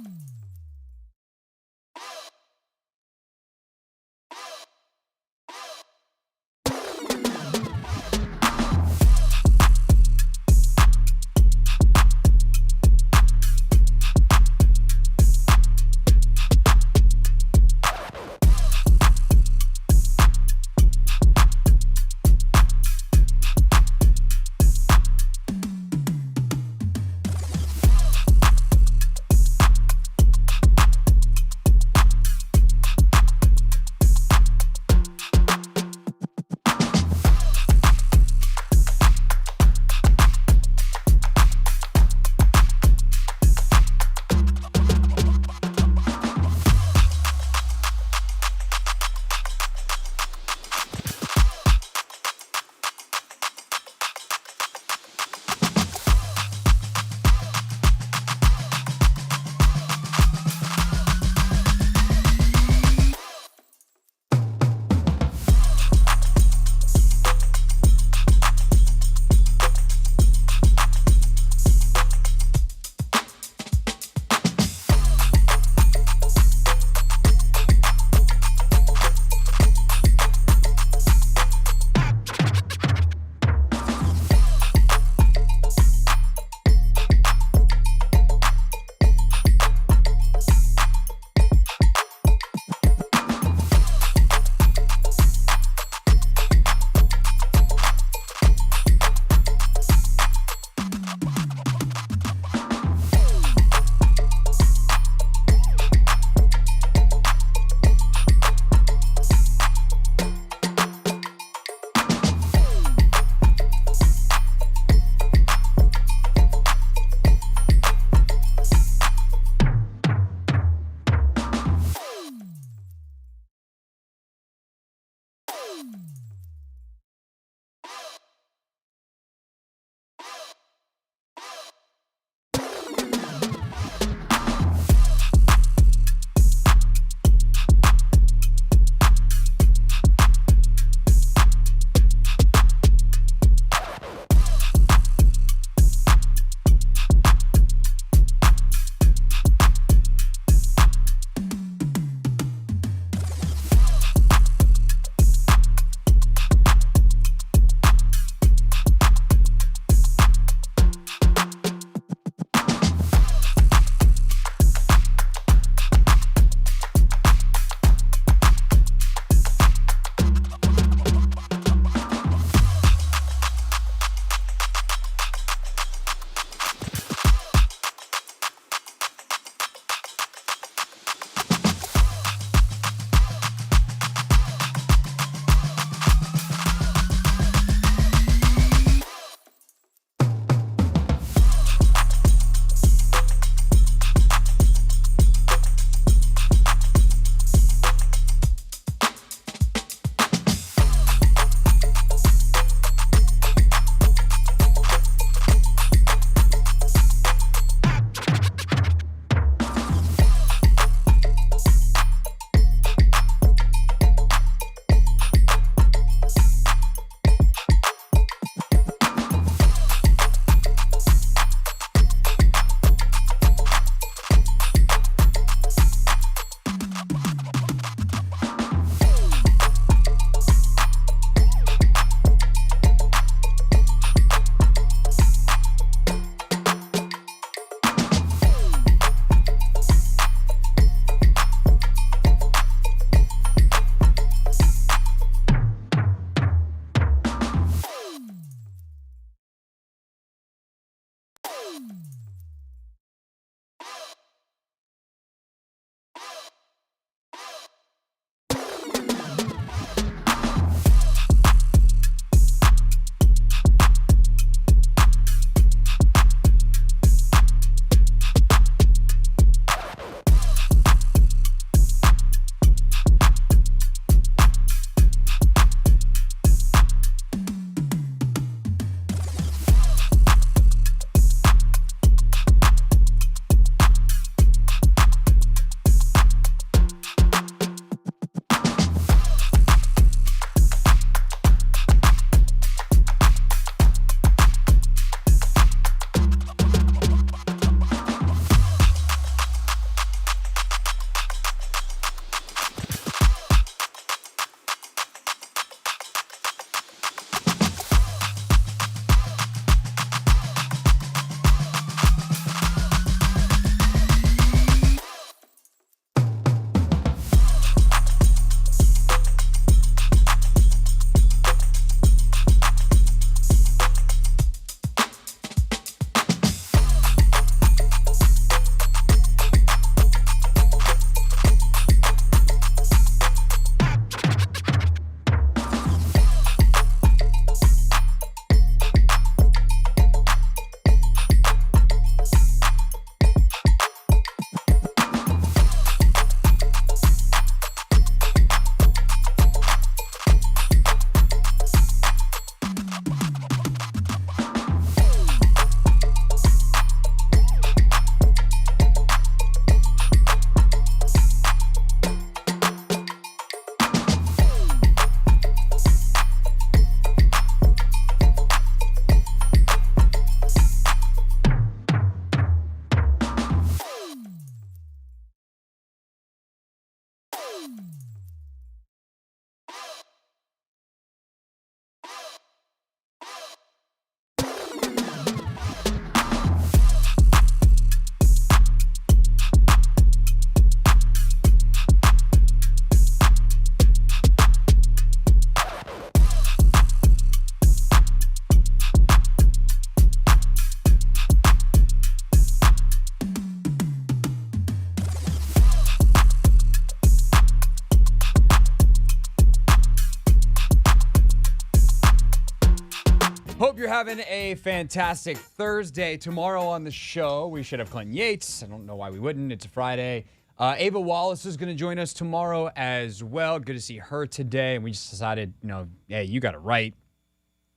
hope you're having a fantastic Thursday. Tomorrow on the show, we should have Clinton Yates. I don't know why we wouldn't. It's a Friday. Ava Wallace is going to join us tomorrow as well. Good to see her today. And we just decided, hey, you got it right.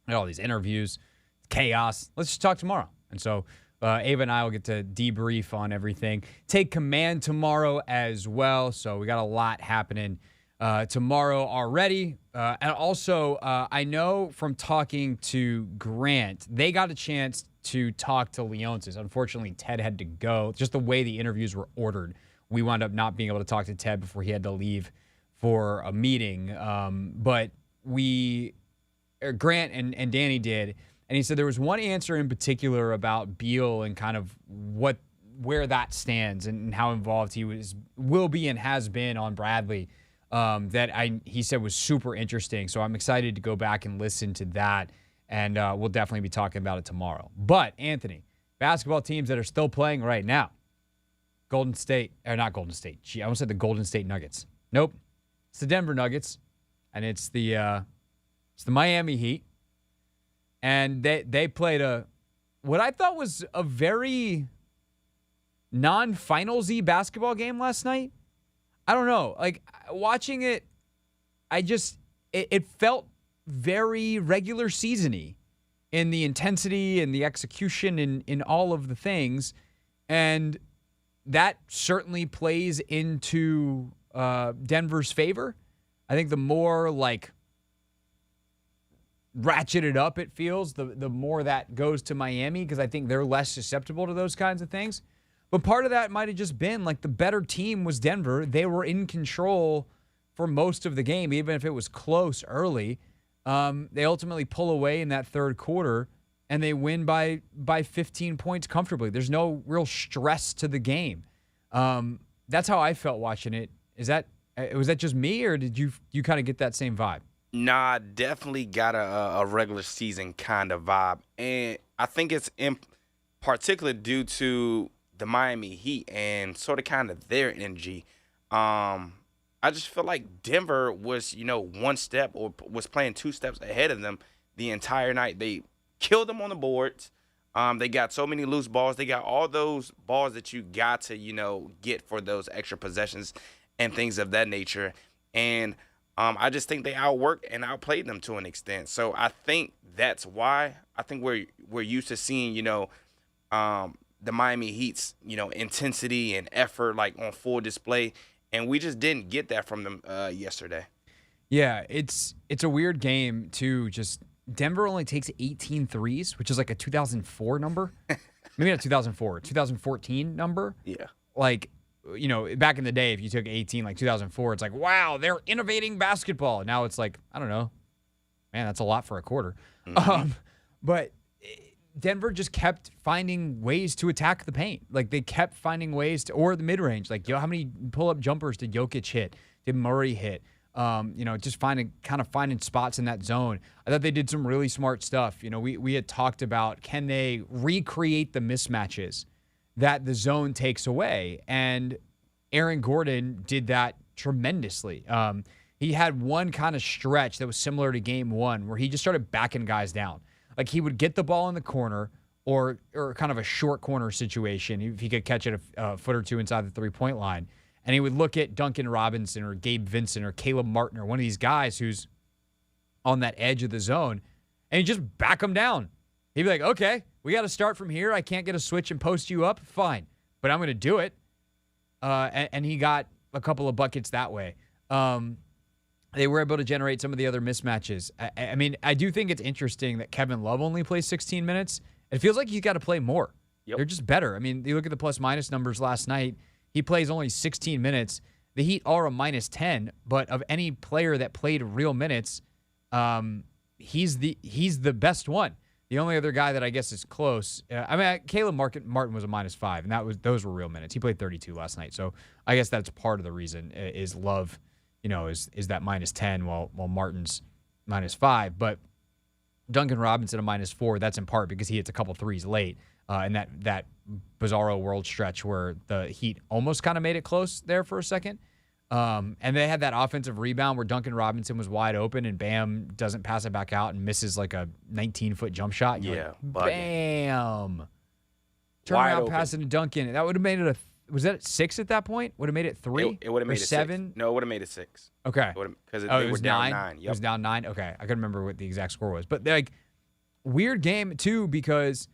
All these interviews, chaos. Let's just talk tomorrow. And so Ava and I will get to debrief on everything. Take command tomorrow as well. So we got a lot happening tomorrow already. And also, I know from talking to Grant, they got a chance to talk to Leonsis. Unfortunately, Ted had to go. Just the way the interviews were ordered, we wound up not being able to talk to Ted before he had to leave for a meeting. But Grant and Danny did. And he said there was one answer in particular about Beal and kind of where that stands and how involved he will be and has been on Bradley he said was super interesting. So I'm excited to go back and listen to that, and we'll definitely be talking about it tomorrow. But, Anthony, basketball teams that are still playing right now, not Golden State. Gee, I almost said the Golden State Nuggets. Nope. It's the Denver Nuggets, and it's the Miami Heat. And they played what I thought was a very non-finals-y basketball game last night. I don't know. Like, watching it, it felt very regular season-y in the intensity and the execution in all of the things. And that certainly plays into Denver's favor. I think the more, ratcheted up it feels, the more that goes to Miami, because I think they're less susceptible to those kinds of things. But part of that might have just been the better team was Denver. They were in control for most of the game, even if it was close early. They ultimately pull away in that third quarter, and they win by 15 points comfortably. There's no real stress to the game. That's how I felt watching it. Was that just me, or did you kind of get that same vibe? Nah, definitely got a regular season kind of vibe. And I think it's in particular due to the Miami Heat and sort of kind of their energy. I just feel like Denver was, one step or was playing two steps ahead of them the entire night. They killed them on the boards. They got so many loose balls. They got all those balls that you got to, get for those extra possessions and things of that nature. And I just think they outworked and outplayed them to an extent. So I think that's why I think we're used to seeing, the Miami Heat's, intensity and effort on full display. And we just didn't get that from them yesterday. Yeah, it's a weird game, too. Just Denver only takes 18 threes, which is a 2004 number. Maybe not 2004, 2014 number. Yeah. Back in the day, if you took 18, 2004, it's wow, they're innovating basketball. Now it's I don't know. Man, that's a lot for a quarter. Mm-hmm. But Denver just kept finding ways to attack the paint. They kept finding ways to, or the mid-range. How many pull-up jumpers did Jokic hit? Did Murray hit? Just finding spots in that zone. I thought they did some really smart stuff. We had talked about, can they recreate the mismatches that the zone takes away? And Aaron Gordon did that tremendously. He had one kind of stretch that was similar to game one where he just started backing guys down. He would get the ball in the corner or kind of a short corner situation if he could catch it a foot or two inside the three-point line. And he would look at Duncan Robinson or Gabe Vincent or Caleb Martin or one of these guys who's on that edge of the zone, and he'd just back them down. He'd be like, okay, we got to start from here. I can't get a switch and post you up. Fine. But I'm going to do it. And he got a couple of buckets that way. They were able to generate some of the other mismatches. I do think it's interesting that Kevin Love only plays 16 minutes. It feels like he's got to play more. Yep. They're just better. You look at the plus-minus numbers last night. He plays only 16 minutes. The Heat are a minus 10, but of any player that played real minutes, he's the best one. The only other guy that I guess is close, Caleb Martin was a -5, and those were real minutes. He played 32 last night, so I guess that's part of the reason is Love, is that -10 while Martin's -5. But Duncan Robinson a -4. That's in part because he hits a couple threes late, and that bizarro world stretch where the Heat almost kind of made it close there for a second. And they had that offensive rebound where Duncan Robinson was wide open and Bam doesn't pass it back out and misses like a 19-foot jump shot. And Yeah, like, Bam. Turn Wide around, open. pass it to Duncan. That would have made it was that 6 at that point? Would have made it 3? It would have made it 7? 6. No, it would have made it 6. Okay. Because It they was were down 9? 9. It Yep. was down 9? Okay. I couldn't remember what the exact score was. But, like, weird game, too, because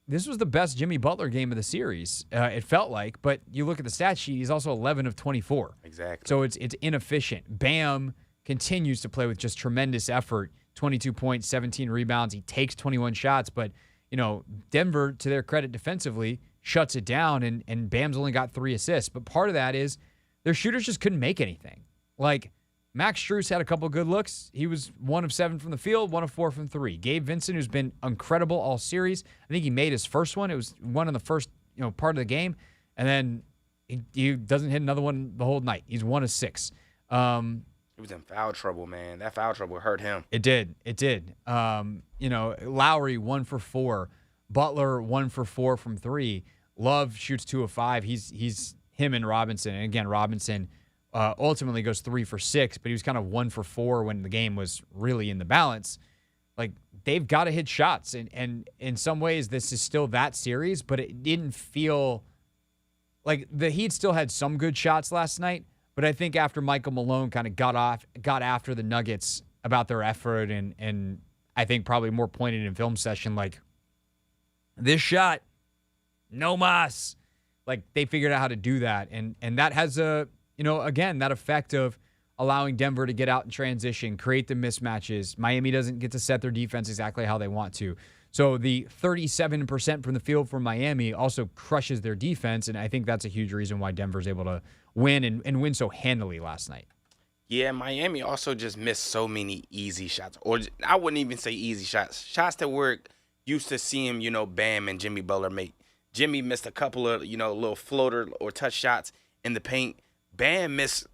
this was the best Jimmy Butler game of the series, it felt like. But you look at the stat sheet, he's also 11 of 24. Exactly. So it's inefficient. Bam continues to play with just tremendous effort. 22 points, 17 rebounds. He takes 21 shots. But, Denver, to their credit defensively, shuts it down, and Bam's only got 3 assists. But part of that is their shooters just couldn't make anything. Like, Max Strus had a couple good looks. He was 1 of 7 from the field, 1 of 4 from 3. Gabe Vincent, who's been incredible all series, I think he made his first one. It was one in the first part of the game, and then he doesn't hit another one the whole night. He's 1 of 6. He was in foul trouble, man. That foul trouble hurt him. It did. Lowry 1 for 4. Butler 1 for 4 from 3. Love shoots 2 of 5. He's him and Robinson. And again, Robinson ultimately goes 3 for 6, but he was kind of 1 for 4 when the game was really in the balance. Like, they've got to hit shots. And in some ways, this is still that series, but it didn't feel like the Heat still had some good shots last night. But I think after Michael Malone kind of got after the Nuggets about their effort and I think probably more pointed in film session, like, this shot, no mas. Like, they figured out how to do that. And that has again, that effect of allowing Denver to get out in transition, create the mismatches. Miami doesn't get to set their defense exactly how they want to. So the 37% from the field from Miami also crushes their defense, and I think that's a huge reason why Denver's able to win and win so handily last night. Yeah, Miami also just missed so many easy shots. Or I wouldn't even say easy shots. Shots that we're used to seeing, Bam and Jimmy Butler make. Jimmy missed a couple of, little floater or touch shots in the paint. Bam missed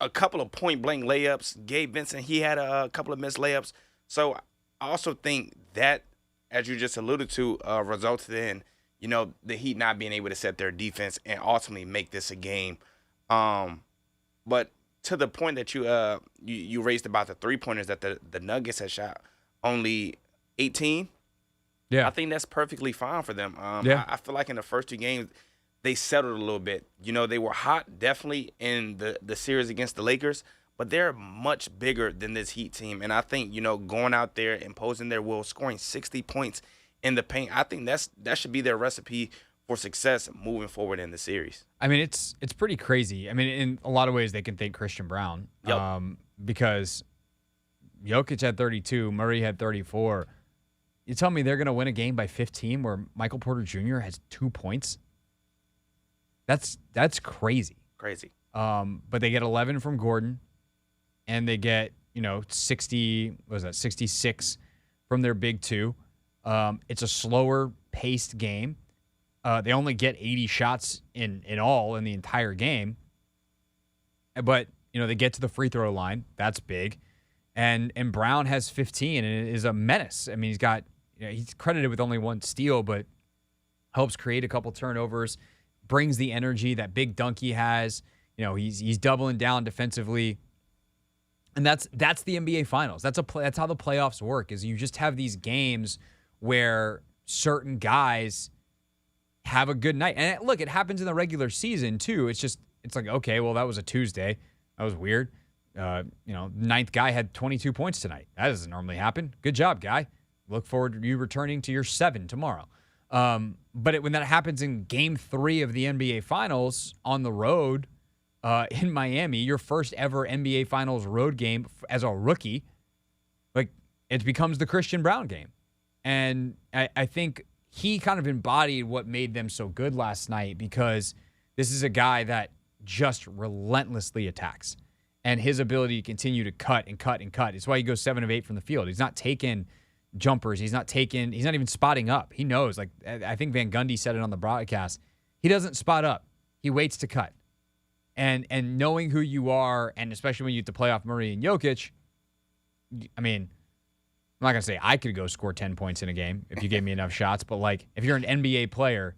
a couple of point-blank layups. Gabe Vincent, he had a couple of missed layups. So I also think that, as you just alluded to, resulted in, the Heat not being able to set their defense and ultimately make this a game. But to the point that you raised about the three-pointers that the Nuggets had shot, only 18. Yeah. I think that's perfectly fine for them. Yeah. I feel like in the first 2 games, they settled a little bit. They were hot, definitely, in the series against the Lakers, but they're much bigger than this Heat team. And I think, going out there, imposing their will, scoring 60 points in the paint, I think that should be their recipe for success moving forward in the series. I mean, it's pretty crazy. I mean, in a lot of ways, they can thank Christian Brown. Yep. Because Jokic had 32, Murray had 34. You tell me they're going to win a game by 15 where Michael Porter Jr. has 2 points? That's crazy. Crazy. But they get 11 from Gordon, and they get 66 from their big 2. It's a slower paced game. They only get 80 shots in all in the entire game. But, they get to the free throw line. That's big. And Brown has 15 and is a menace. I mean, he's got, he's credited with only 1 steal, but helps create a couple turnovers, brings the energy, that big dunk he has. He's doubling down defensively. And that's the NBA Finals. That's how the playoffs work, is you just have these games where certain guys have a good night. And look, it happens in the regular season too. It's like, okay, well, that was a Tuesday. That was weird. Ninth guy had 22 points tonight. That doesn't normally happen. Good job, guy. Look forward to you returning to your 7 tomorrow. But when that happens in Game 3 of the NBA Finals on the road in Miami, your first ever NBA Finals road game as a rookie, like, it becomes the Christian Brown game. And I think he kind of embodied what made them so good last night, because this is a guy that just relentlessly attacks. And his ability to continue to cut and cut and cut. It's why he goes 7 of 8 from the field. He's not taking jumpers. He's not even spotting up. He knows. Like, I think Van Gundy said it on the broadcast. He doesn't spot up. He waits to cut. And knowing who you are, and especially when you have to play off Murray and Jokic, I mean, I'm not going to say I could go score 10 points in a game if you gave me enough shots, but, like, if you're an NBA player,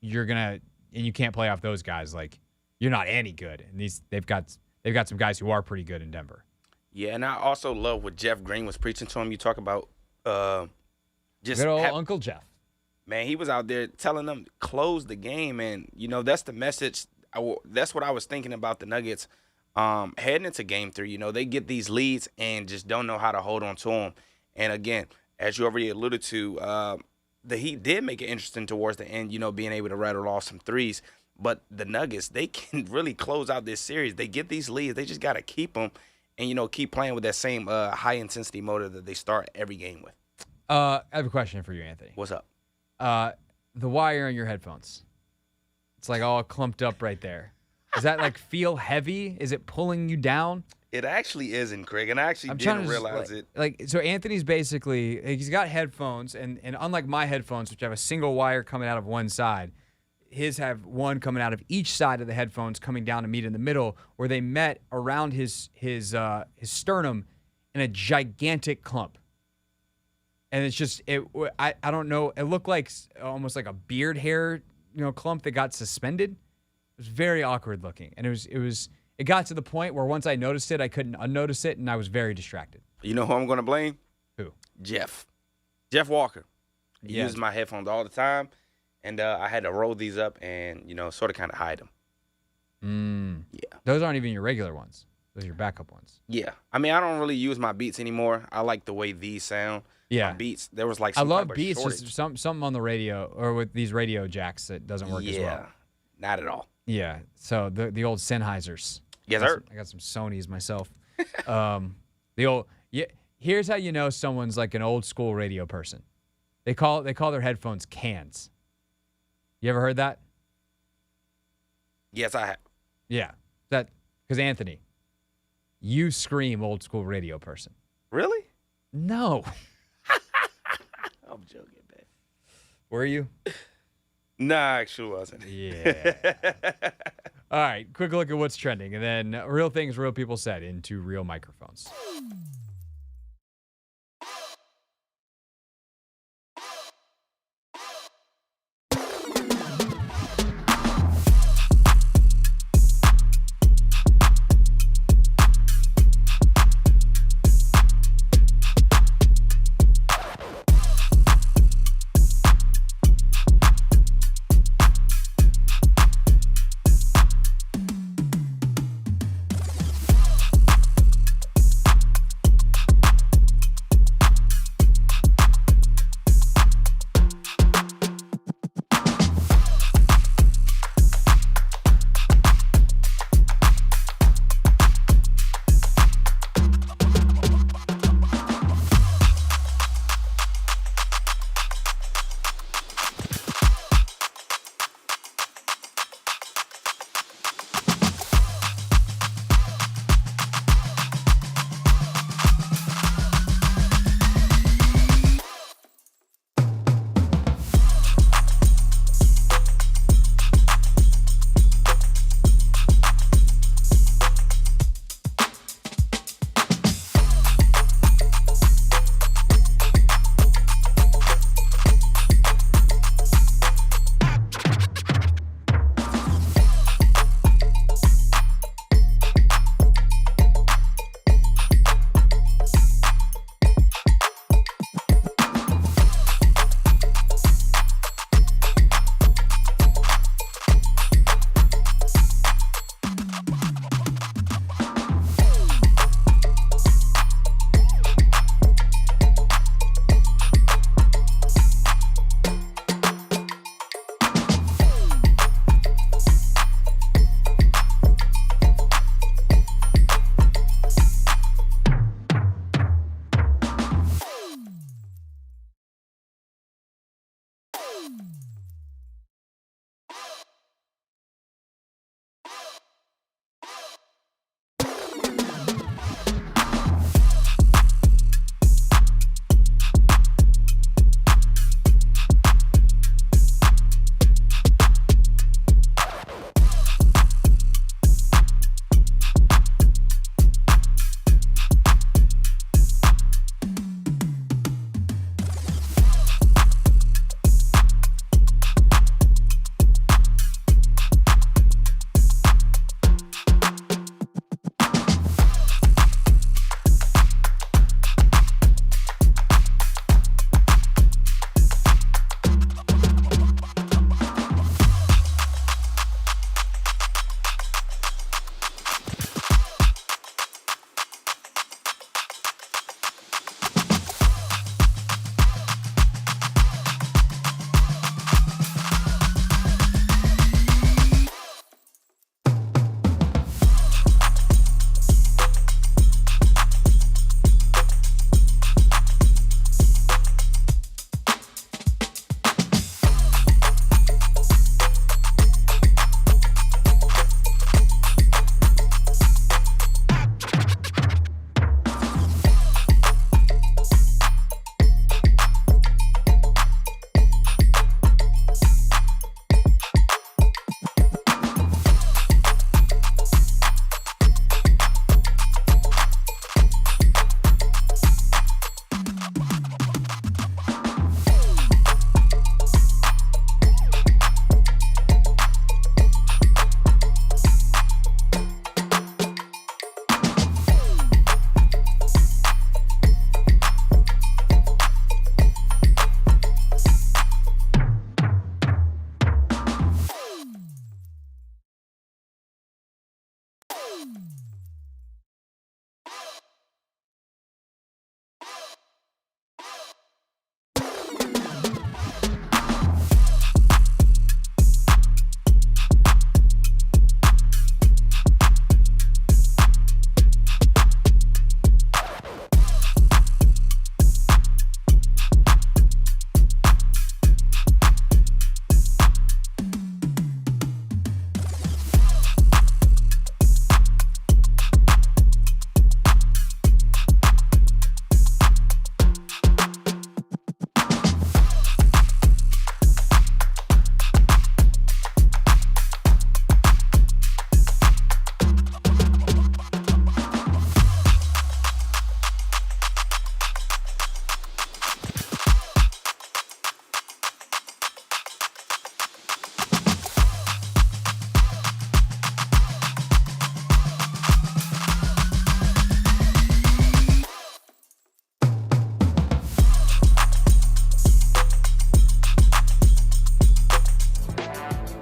and you can't play off those guys, like, you're not any good. And they've got they've got some guys who are pretty good in Denver. Yeah, and I also love what Jeff Green was preaching to him. You talk about just Good old Uncle Jeff. Man, he was out there telling them close the game, and that's the message. That's what I was thinking about the Nuggets heading into Game 3. They get these leads and just don't know how to hold on to them. And again, as you already alluded to, the Heat did make it interesting towards the end. Being able to rattle off some threes. But the Nuggets, they can really close out this series. They get these leads, they just got to keep them, and keep playing with that same high intensity motor that they start every game with. I have a question for you, Anthony. What's up? The wire in your headphones. It's like all clumped up right there. Does that like feel heavy? Is it pulling you down? It actually isn't, Craig, and I actually didn't realize it. So Anthony's basically, he's got headphones, and unlike my headphones, which have a single wire coming out of one side, his have one coming out of each side of the headphones coming down to meet in the middle, where they met around his sternum in a gigantic clump. And it's just, I don't know, it looked like almost like a beard hair, clump that got suspended. It was very awkward looking. And it got to the point where once I noticed it, I couldn't unnotice it, and I was very distracted. You know who I'm going to blame? Who? Jeff Walker. He uses my headphones all the time, and I had to roll these up and, sort of kind of hide them. Yeah. Those aren't even your regular ones. Those are your backup ones. Yeah. I mean, I don't really use my Beats anymore. I like the way these sound. Yeah. My Beats, there was like I some love type of Beats, shortage. just something on the radio or with these radio jacks that doesn't work as well. Yeah, not at all. Yeah, so the old Sennheisers. Yes, sir. I got some Sonys myself. Here's how you know someone's like an old school radio person. They call their headphones cans. You ever heard that? Yes, I have. Yeah, that because Anthony, you scream old school radio person. Really? No. I'm joking, man. Were you? Nah, I actually wasn't. Yeah. All right, quick look at what's trending, and then real things real people said into real microphones.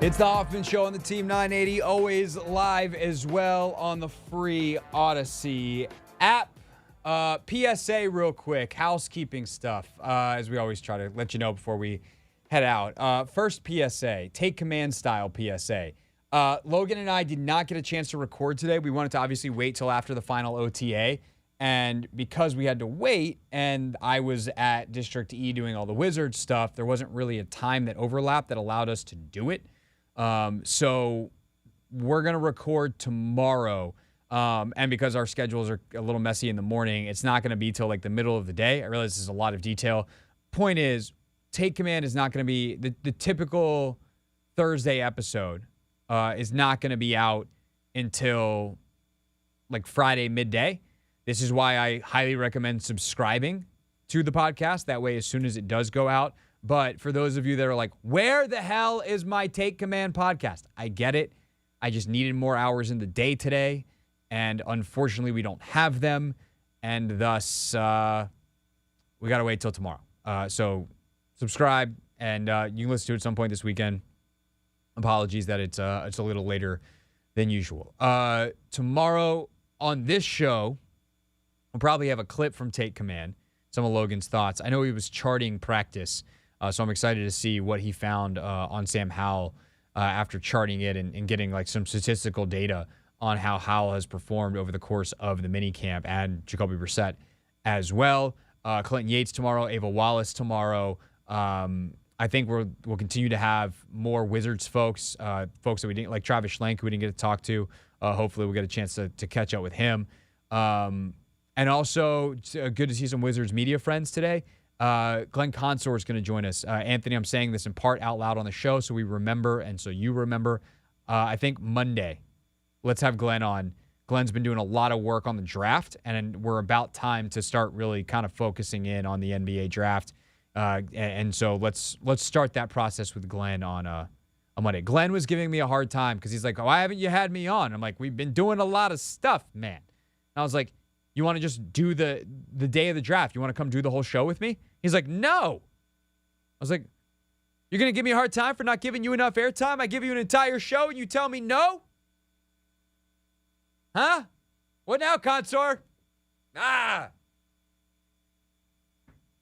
It's the Hoffman Show on the Team 980, always live as well on the free Odyssey app. PSA real quick, housekeeping stuff, as we always try to let you know before we head out. First PSA, take command style PSA. Logan and I did not get a chance to record today. We wanted to obviously wait till after the final OTA. And because we had to wait and I was at District E doing all the Wizards stuff, there wasn't really a time that overlapped that allowed us to do it. So we're going to record tomorrow. And because our schedules are a little messy in the morning, it's not going to be till like the middle of the day. I realize this is a lot of detail. Point is, Take Command is not going to be the typical Thursday episode, is not going to be out until like Friday midday. This is why I highly recommend subscribing to the podcast. That way, as soon as it does go out. But for those of you that are like, where the hell is my Take Command podcast? I get it. I just needed more hours in the day today. And unfortunately, we don't have them. And thus, we got to wait till tomorrow. So subscribe, and you can listen to it at some point this weekend. Apologies that it's a little later than usual. Tomorrow on this show, we'll probably have a clip from Take Command, some of Logan's thoughts. I know he was charting practice, so I'm excited to see what he found on Sam Howell after charting it and getting like some statistical data on how Howell has performed over the course of the minicamp, and Jacoby Brissett as well. Clinton Yates tomorrow, Ava Wallace tomorrow. I think we'll continue to have more Wizards folks that we didn't, like Travis Schlenk, who we didn't get to talk to. Hopefully we'll get a chance to catch up with him. And also, good to see some Wizards media friends today. Glenn Consor is going to join us. Anthony, I'm saying this in part out loud on the show so we remember and so you remember. I think Monday, let's have Glenn on. Glenn's been doing a lot of work on the draft, and we're about time to start really kind of focusing in on the NBA draft. And so let's start that process with Glenn on Monday. Glenn was giving me a hard time because he's like, "Oh, why haven't you had me on?" I'm like, "We've been doing a lot of stuff, man." And I was like, "You want to just do the day of the draft? You want to come do the whole show with me?" He's like, "No." I was like, "You're going to give me a hard time for not giving you enough airtime? I give you an entire show and you tell me no?" Huh? What now, Consor?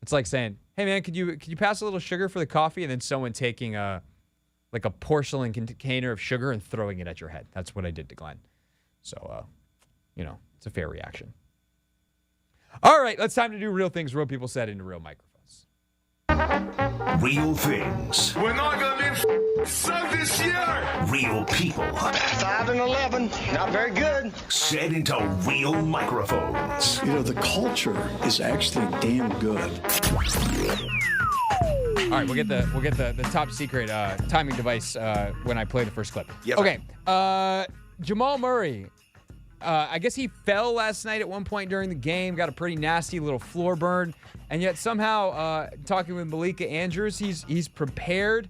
It's like saying, "Hey man, could you pass a little sugar for the coffee?" And then someone taking a porcelain container of sugar and throwing it at your head. That's what I did to Glenn. So, it's a fair reaction. All right, it's time to do real things real people said into real microphones. Real things. We're not gonna be sucked this year. Real people. 5 and 11, not very good. Said into real microphones. You know, the culture is actually damn good. All right, we'll get the top secret timing device when I play the first clip. Yes, okay. Jamal Murray. I guess he fell last night at one point during the game, got a pretty nasty little floor burn, and yet somehow, talking with Malika Andrews, he's prepared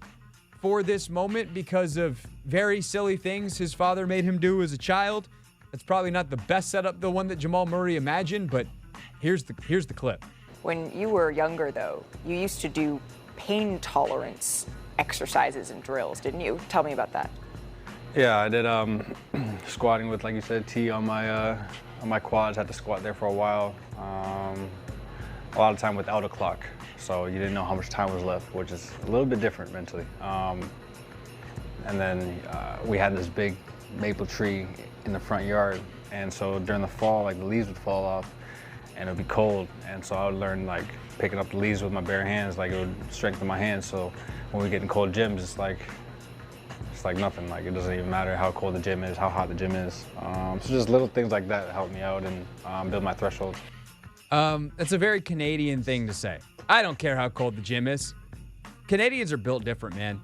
for this moment because of very silly things his father made him do as a child. It's probably not the best setup, the one that Jamal Murray imagined, but here's the clip. When you were younger, though, you used to do pain tolerance exercises and drills, didn't you? Tell me about that. Yeah, I did squatting with, like you said, T on my quads. Had to squat there for a while. A lot of time without a clock, so you didn't know how much time was left, which is a little bit different mentally. And then we had this big maple tree in the front yard, and so during the fall, like the leaves would fall off, and it would be cold, and so I would learn like picking up the leaves with my bare hands, like it would strengthen my hands. So when we get in cold gyms, it's like nothing. Like it doesn't even matter how cold the gym is, how hot the gym is. So just little things like that help me out and build my threshold. That's a very Canadian thing to say. I don't care how cold the gym is. Canadians are built different, man.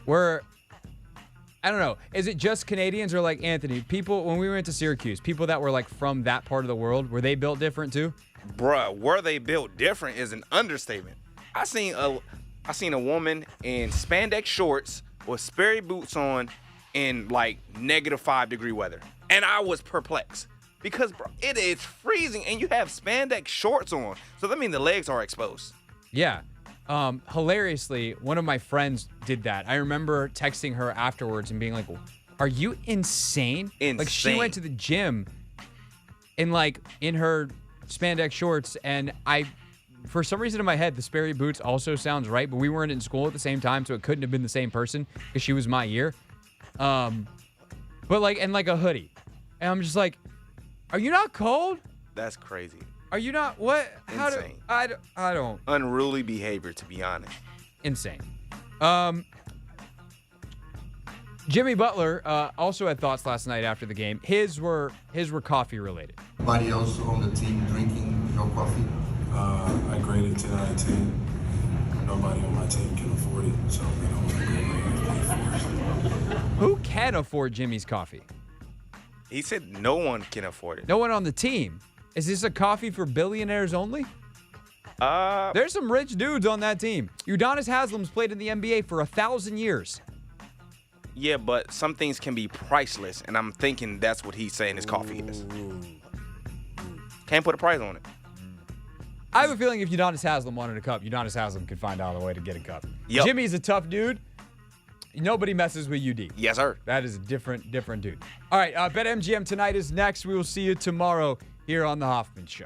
I don't know. Is it just Canadians or like Anthony? People, when we went to Syracuse, people that were like from that part of the world, were they built different too? Bruh, were they built different is an understatement. I seen a woman in spandex shorts with Sperry boots on in like -5-degree weather. And I was perplexed. Because, bro, it is freezing and you have spandex shorts on. So that means the legs are exposed. Yeah. Hilariously, one of my friends did that. I remember texting her afterwards and being like, are you insane? Like, she went to the gym in her spandex shorts, and for some reason in my head, the Sperry boots also sounds right, but we weren't in school at the same time, so it couldn't have been the same person because she was my year. But and a hoodie. And I'm just like, are you not cold? That's crazy. Are you not? What? Insane. I don't. Unruly behavior, to be honest. Insane. Jimmy Butler also had thoughts last night after the game. His were coffee related. Anybody else on the team drinking your coffee? I graded 10 out of 10. Nobody on my team can afford it, so they don't want to pay for it. Who can afford Jimmy's coffee? He said no one can afford it. No one on the team. Is this a coffee for billionaires only? There's some rich dudes on that team. Udonis Haslem's played in the NBA for 1,000 years. Yeah, but some things can be priceless, and I'm thinking that's what he's saying his coffee is. Can't put a price on it. I have a feeling if Udonis Haslem wanted a cup, Udonis Haslem could find out a way to get a cup. Yep. Jimmy's a tough dude. Nobody messes with UD. Yes, sir. That is a different dude. All right, BetMGM tonight is next. We will see you tomorrow here on The Hoffman Show.